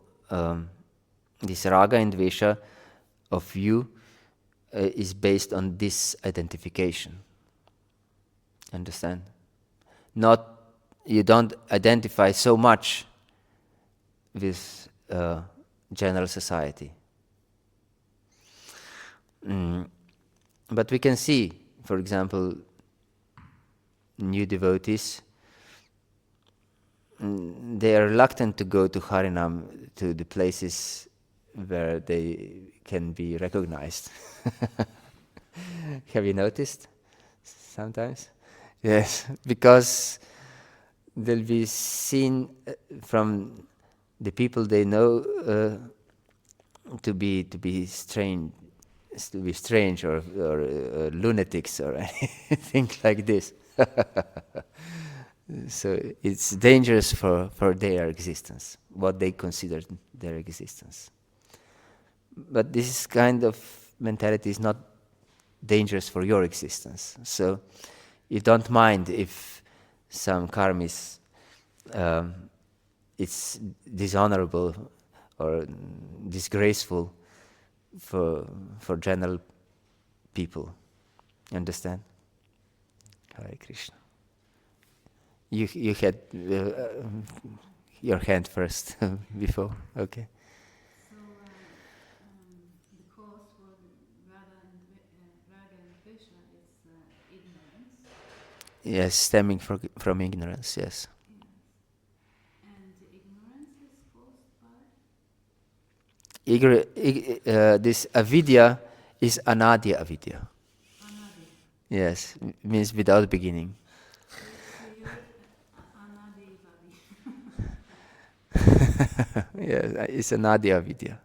this raga and dvesha of you is based on this identification. Understand? You don't identify so much with general society. But we can see, for example, new devotees, they are reluctant to go to Harinam, to the places where they can be recognized. Have you noticed sometimes? Yes, because they'll be seen from the people they know to be strange or lunatics or anything like this. So it's dangerous for their existence, what they consider their existence. But this kind of mentality is not dangerous for your existence. So you don't mind if some karma is it's dishonorable or disgraceful for general people. Understand? Hare Krishna. You had your hand first before. Okay. So the cause for the Raga and Krishna is ignorance. Yes, stemming from ignorance. Yes. And ignorance is caused by? This avidya is anadi avidya. Anadi. Yes, means without beginning. So you're Anadi Vadi. Yes, it's anadi avidya.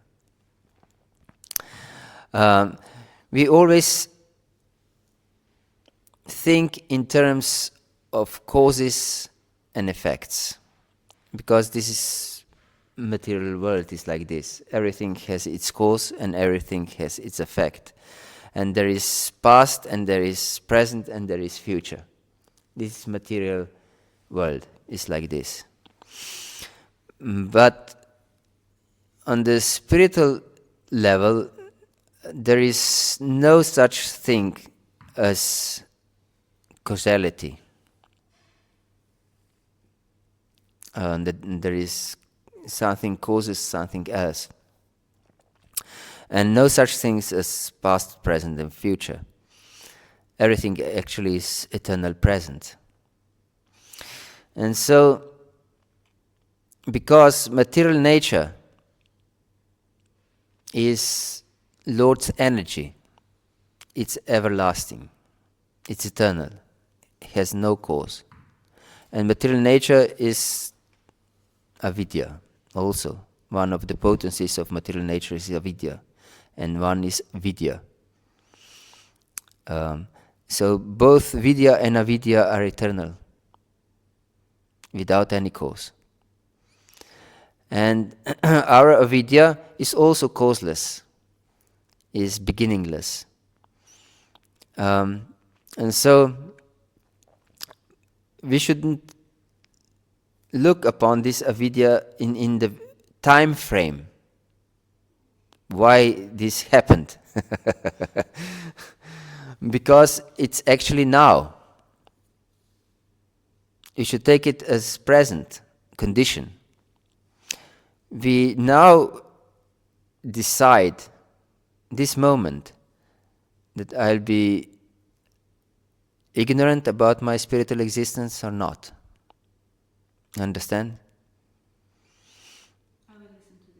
We always think in terms of causes and effects, because this is material world is like this. Everything has its cause and everything has its effect. And there is past and there is present and there is future. This material world is like this. But on the spiritual level, there is no such thing as causality. There is something causes something else. And no such things as past, present, and future. Everything actually is eternal present. And so, because material nature is Lord's energy, it's everlasting, it's eternal, it has no cause. And material nature is avidya also. One of the potencies of material nature is avidya, and one is vidya. So both vidya and avidya are eternal, without any cause. And our avidya is also causeless, is beginningless. And so we shouldn't look upon this avidya in the time frame, why this happened. Because it's actually now. You should take it as present condition. We now decide this moment that I'll be ignorant about my spiritual existence or not. Understand? I will listen to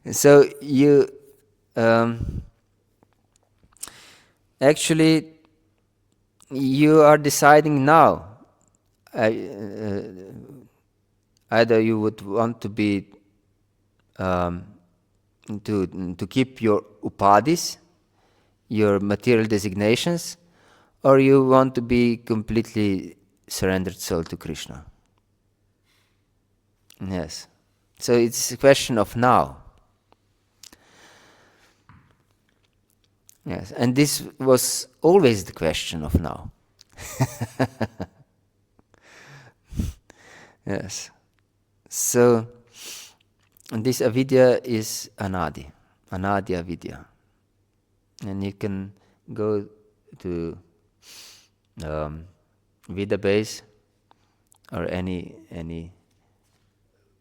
this. So you actually you are deciding now. Either you would want to be to keep your upadhis, your material designations, or you want to be completely surrendered soul to Krishna. Yes. So it's a question of now. Yes, and this was always the question of now. Yes. So this avidya is anadi avidya. And you can go to Vida base or any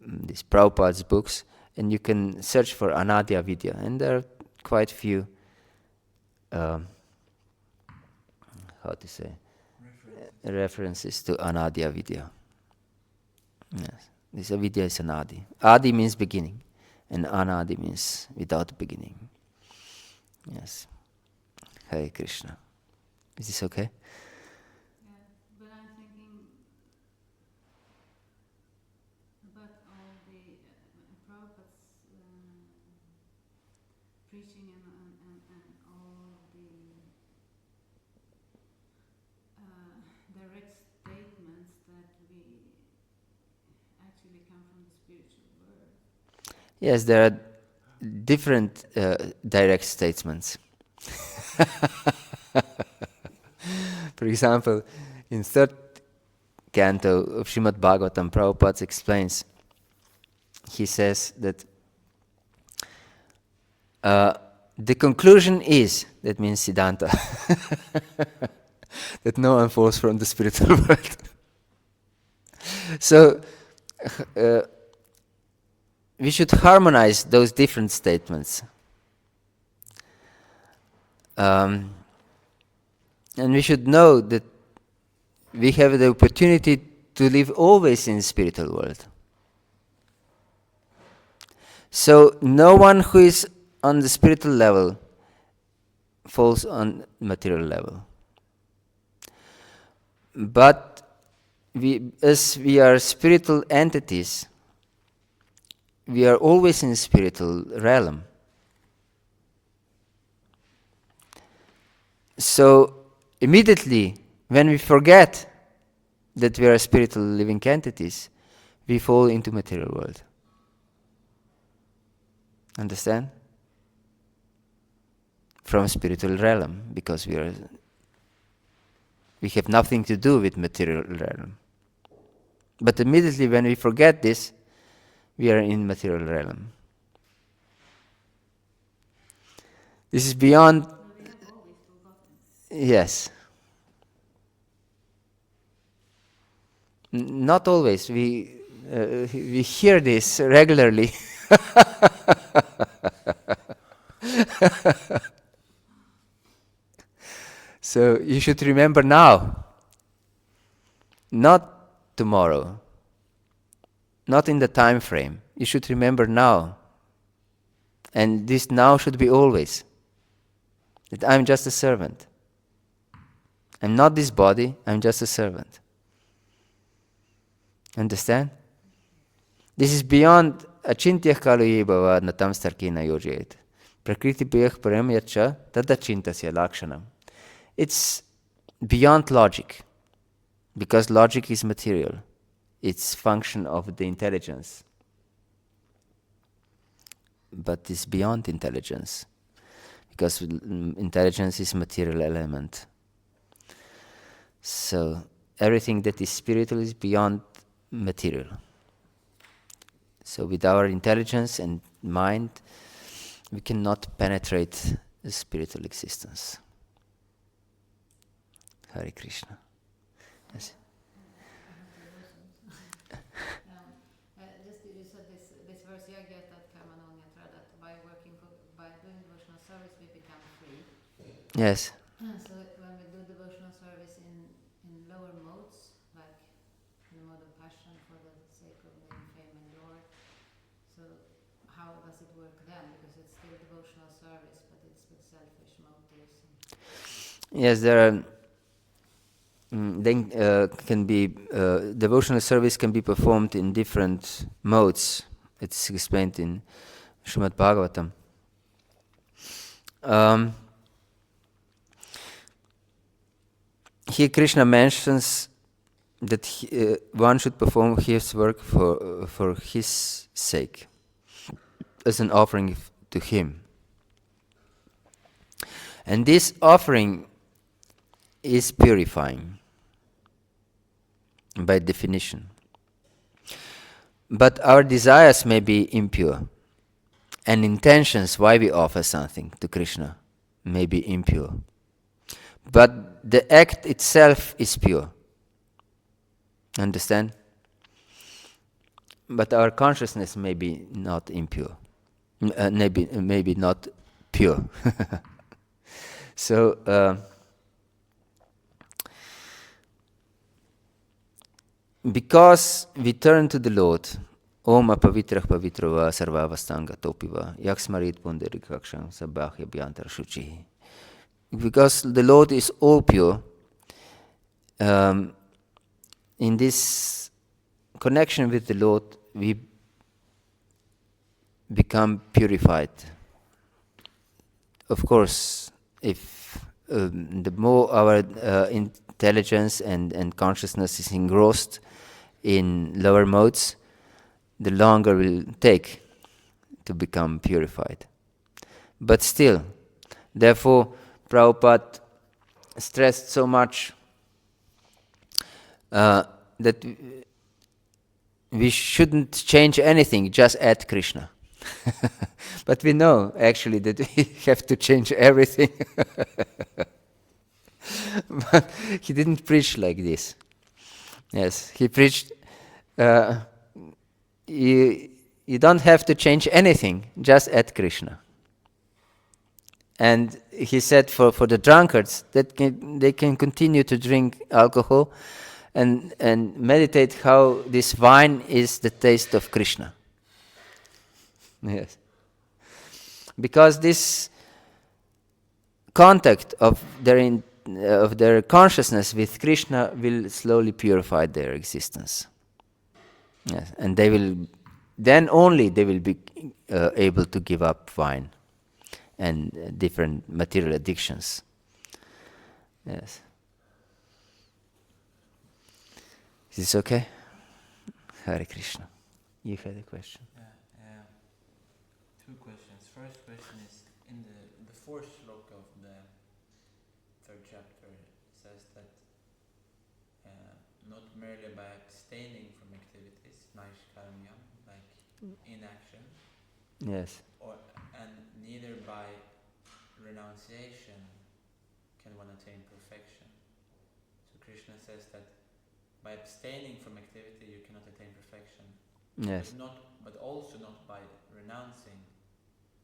these Prabhupada's books, and you can search for anadi avidya, and there are quite few how to say references to anadi avidya. Yes, this avidya is anadi. Adi means beginning, and anadi means without beginning. Yes. Hare Krishna. Is this okay? Yeah, but I'm thinking about all the Prabhupada's preaching and all the direct statements that we actually come from the spiritual world. Yes, there are different direct statements. For example, in third canto of Srimad Bhagavatam, Prabhupada explains, he says that the conclusion is, that means Siddhanta, that no one falls from the spiritual world. So, we should harmonize those different statements. And we should know that we have the opportunity to live always in the spiritual world. So no one who is on the spiritual level falls on material level. But as we are spiritual entities, we are always in the spiritual realm. So immediately when we forget that we are spiritual living entities, we fall into material world. Understand? From spiritual realm, because we have nothing to do with material realm. But immediately when we forget this, we are in material realm. This is beyond. Yes. Not always. We hear this regularly. So you should remember now, not tomorrow, not in the time frame. You should remember now. And this now should be always. That I'm just a servant. I'm not this body, I'm just a servant. Understand? This is beyond achintya kalu bhava natam starkina yojayet. Prakriti bhayah param yacha tadachintasya lakshanam. It's beyond logic, because logic is material. It's function of the intelligence. But it's beyond intelligence, because intelligence is material element. So everything that is spiritual is beyond material. So with our intelligence and mind, we cannot penetrate the spiritual existence. Hare Krishna. Yes. Just you said this verse, Yagya tat karmanonyatra, that by doing devotional service we become free. Yes. So when we do devotional service in lower modes, like the mode of passion for the sake of name, fame and glory, so how does it work then? Because it's still devotional service, but it's with selfish motives. Yes, there are. Then can be devotional service can be performed in different modes. It's explained in Srimad Bhagavatam. Here Krishna mentions that one should perform his work for his sake, as an offering to him. And this offering is purifying by definition. But our desires may be impure, and intentions why we offer something to Krishna may be impure. But the act itself is pure. Understand? But our consciousness may be not impure, maybe not pure. So because we turn to the Lord, Om apavitrah pavitrava sarvavastanga topiva yaksmarit pundarikaksham sabhya bhyantar shuchi. Because the Lord is all pure, in this connection with the Lord, we become purified. Of course, if the more our intelligence and consciousness is engrossed in lower modes, the longer it will take to become purified. But still, therefore, Prabhupada stressed so much that we shouldn't change anything, just add Krishna. But we know actually that we have to change everything. But he didn't preach like this. Yes, he preached, you don't have to change anything, just add Krishna. And he said for the drunkards, that they can continue to drink alcohol and meditate how this wine is the taste of Krishna. Yes. Because this contact of their consciousness with Krishna will slowly purify their existence. Yes. And they will be able to give up wine and different material addictions. Yes. Is this okay? Hare Krishna. You had a question. Yeah. Two questions. First question is in the fourth sloka of the third chapter. It says that not merely by abstaining from activities, naishkarmya, like inaction, Yes. and neither by renunciation can one attain perfection. So Krishna says that by abstaining from activity you cannot attain perfection. Yes. But also not by renouncing.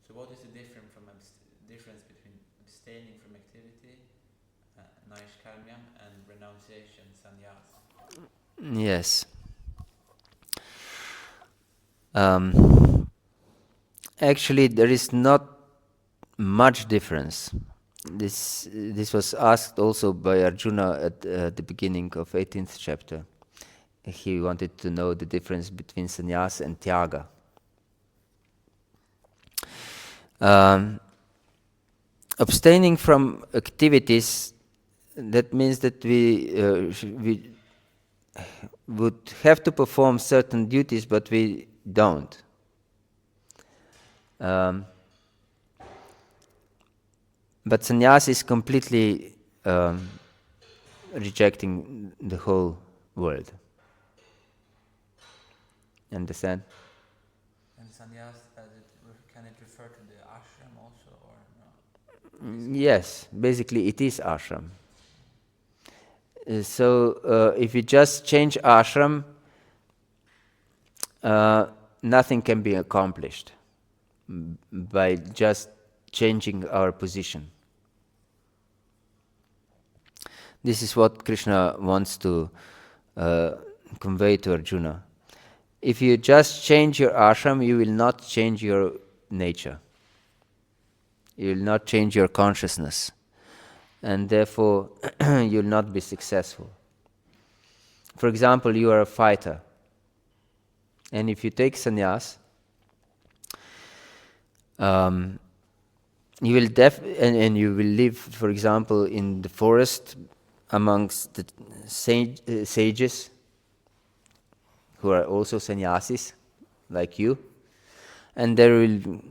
So what is the difference between abstaining from activity, naishkarmyam, and renunciation, sannyas? Yes. Actually, there is not much difference. This was asked also by Arjuna at the beginning of 18th chapter. He wanted to know the difference between sannyas and tyaga. Abstaining from activities, that means that we would have to perform certain duties, but we don't. But sannyas is completely rejecting the whole world. Understand? And sannyas, can it refer to the ashram also, or no? Yes, basically it is ashram. So if you just change ashram, nothing can be accomplished by just changing our position. This is what Krishna wants to convey to Arjuna. If you just change your ashram, you will not change your nature. You will not change your consciousness. And therefore, you will not be successful. For example, you are a fighter. And if you take sannyas, you will and you will live, for example, in the forest amongst the sages who are also sannyasis, like you, and there will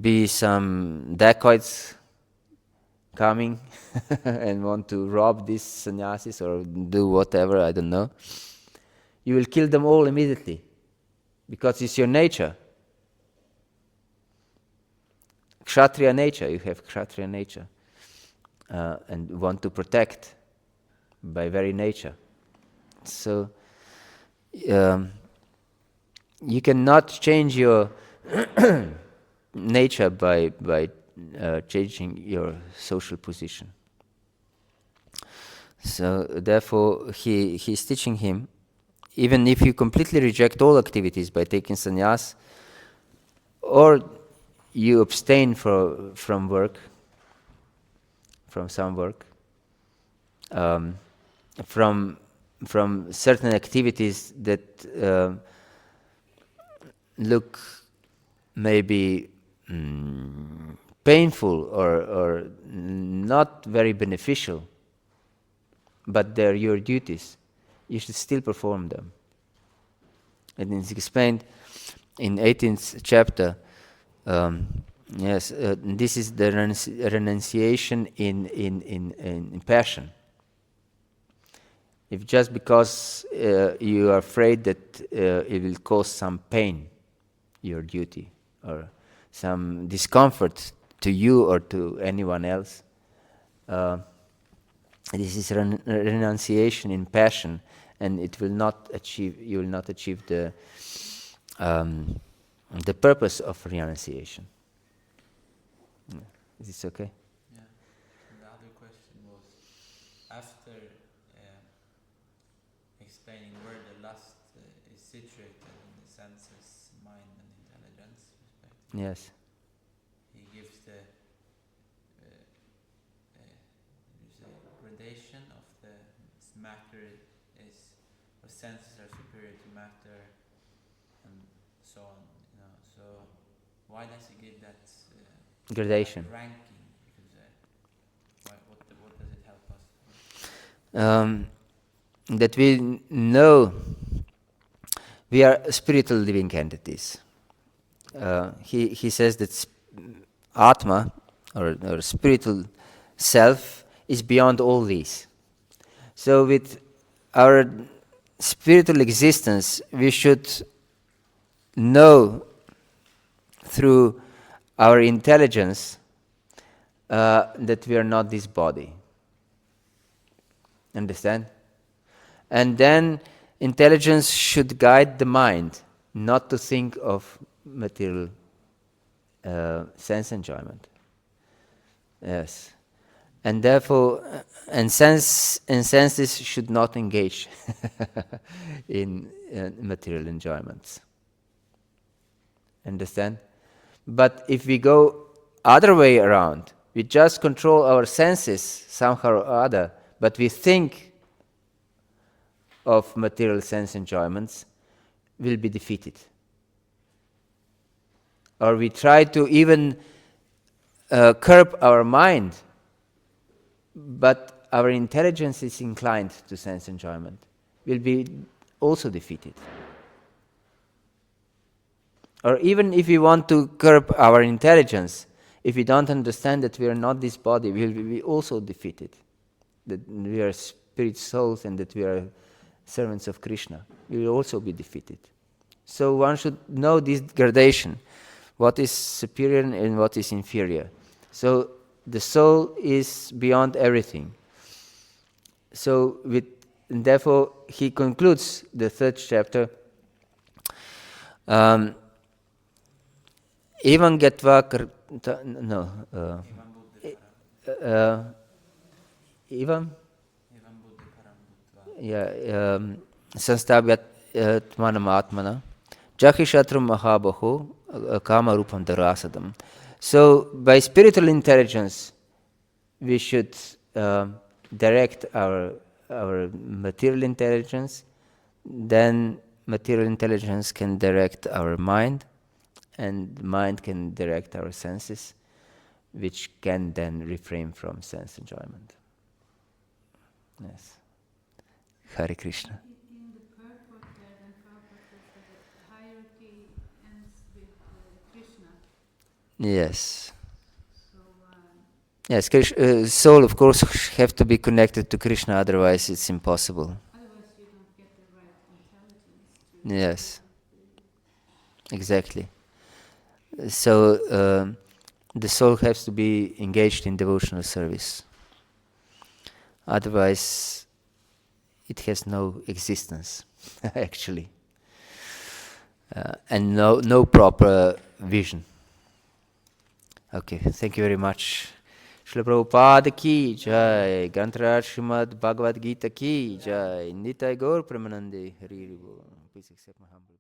be some dacoits coming and want to rob these sannyasis or do whatever, I don't know. You will kill them all immediately because it's your nature. Kshatriya nature, you have Kshatriya nature and want to protect by very nature. So you cannot change your nature by changing your social position. So therefore he's teaching him, even if you completely reject all activities by taking sannyas, or you abstain from work, from some work, from certain activities that look maybe painful or not very beneficial, but they're your duties, you should still perform them. And it's explained in 18th chapter. This is the renunciation in passion. If just because you are afraid that it will cause some pain, your duty or some discomfort to you or to anyone else. This is renunciation in passion, and it will not achieve. You will not achieve the purpose of renunciation. Is this okay? Yeah. And the other question was, after explaining where the lust is situated in the senses, mind and intelligence, respectively, Yes. he gives the gradation of the matter is, or senses are superior to matter, and so on. So why does he give that Gradation. ranking? Because what does it help us? That we know we are spiritual living entities. He says that Atma, or spiritual self, is beyond all these. So with our spiritual existence, we should know through our intelligence that we are not this body. Understand? And then intelligence should guide the mind not to think of material sense enjoyment. Yes. And therefore, and senses should not engage in material enjoyments. Understand? But if we go other way around, we just control our senses somehow or other, but we think of material sense enjoyments, will be defeated. Or we try to even curb our mind, but our intelligence is inclined to sense enjoyment, will be also defeated. Or even if we want to curb our intelligence, if we don't understand that we are not this body, we will be also defeated. That we are spirit souls and that we are servants of Krishna, we will also be defeated. So one should know this gradation, what is superior and what is inferior. So the soul is beyond everything. So therefore he concludes the third chapter. Evam gatva Evam Sanstabyat Atmanam Atmana Jahishatrum Mahabahu Kama Rupam Darasadam. So by spiritual intelligence we should direct our material intelligence, then material intelligence can direct our mind, and mind can direct our senses, which can then refrain from sense enjoyment. Yes. Hare Krishna. In the purport there, then Prabhupada says that the hierarchy ends with Krishna. Yes. So, Yes, soul of course have to be connected to Krishna, otherwise it's impossible. otherwise you don't get the right intelligence. Yes. Exactly. So the soul has to be engaged in devotional service. Otherwise, it has no existence, actually, and no proper vision. Okay, thank you very much. Srila Prabhupada ki jai, Grantaraj Srimad Bhagavad-gītā ki jai, Nitai Gaur Premanande Hari Hari Bol. Please accept my humble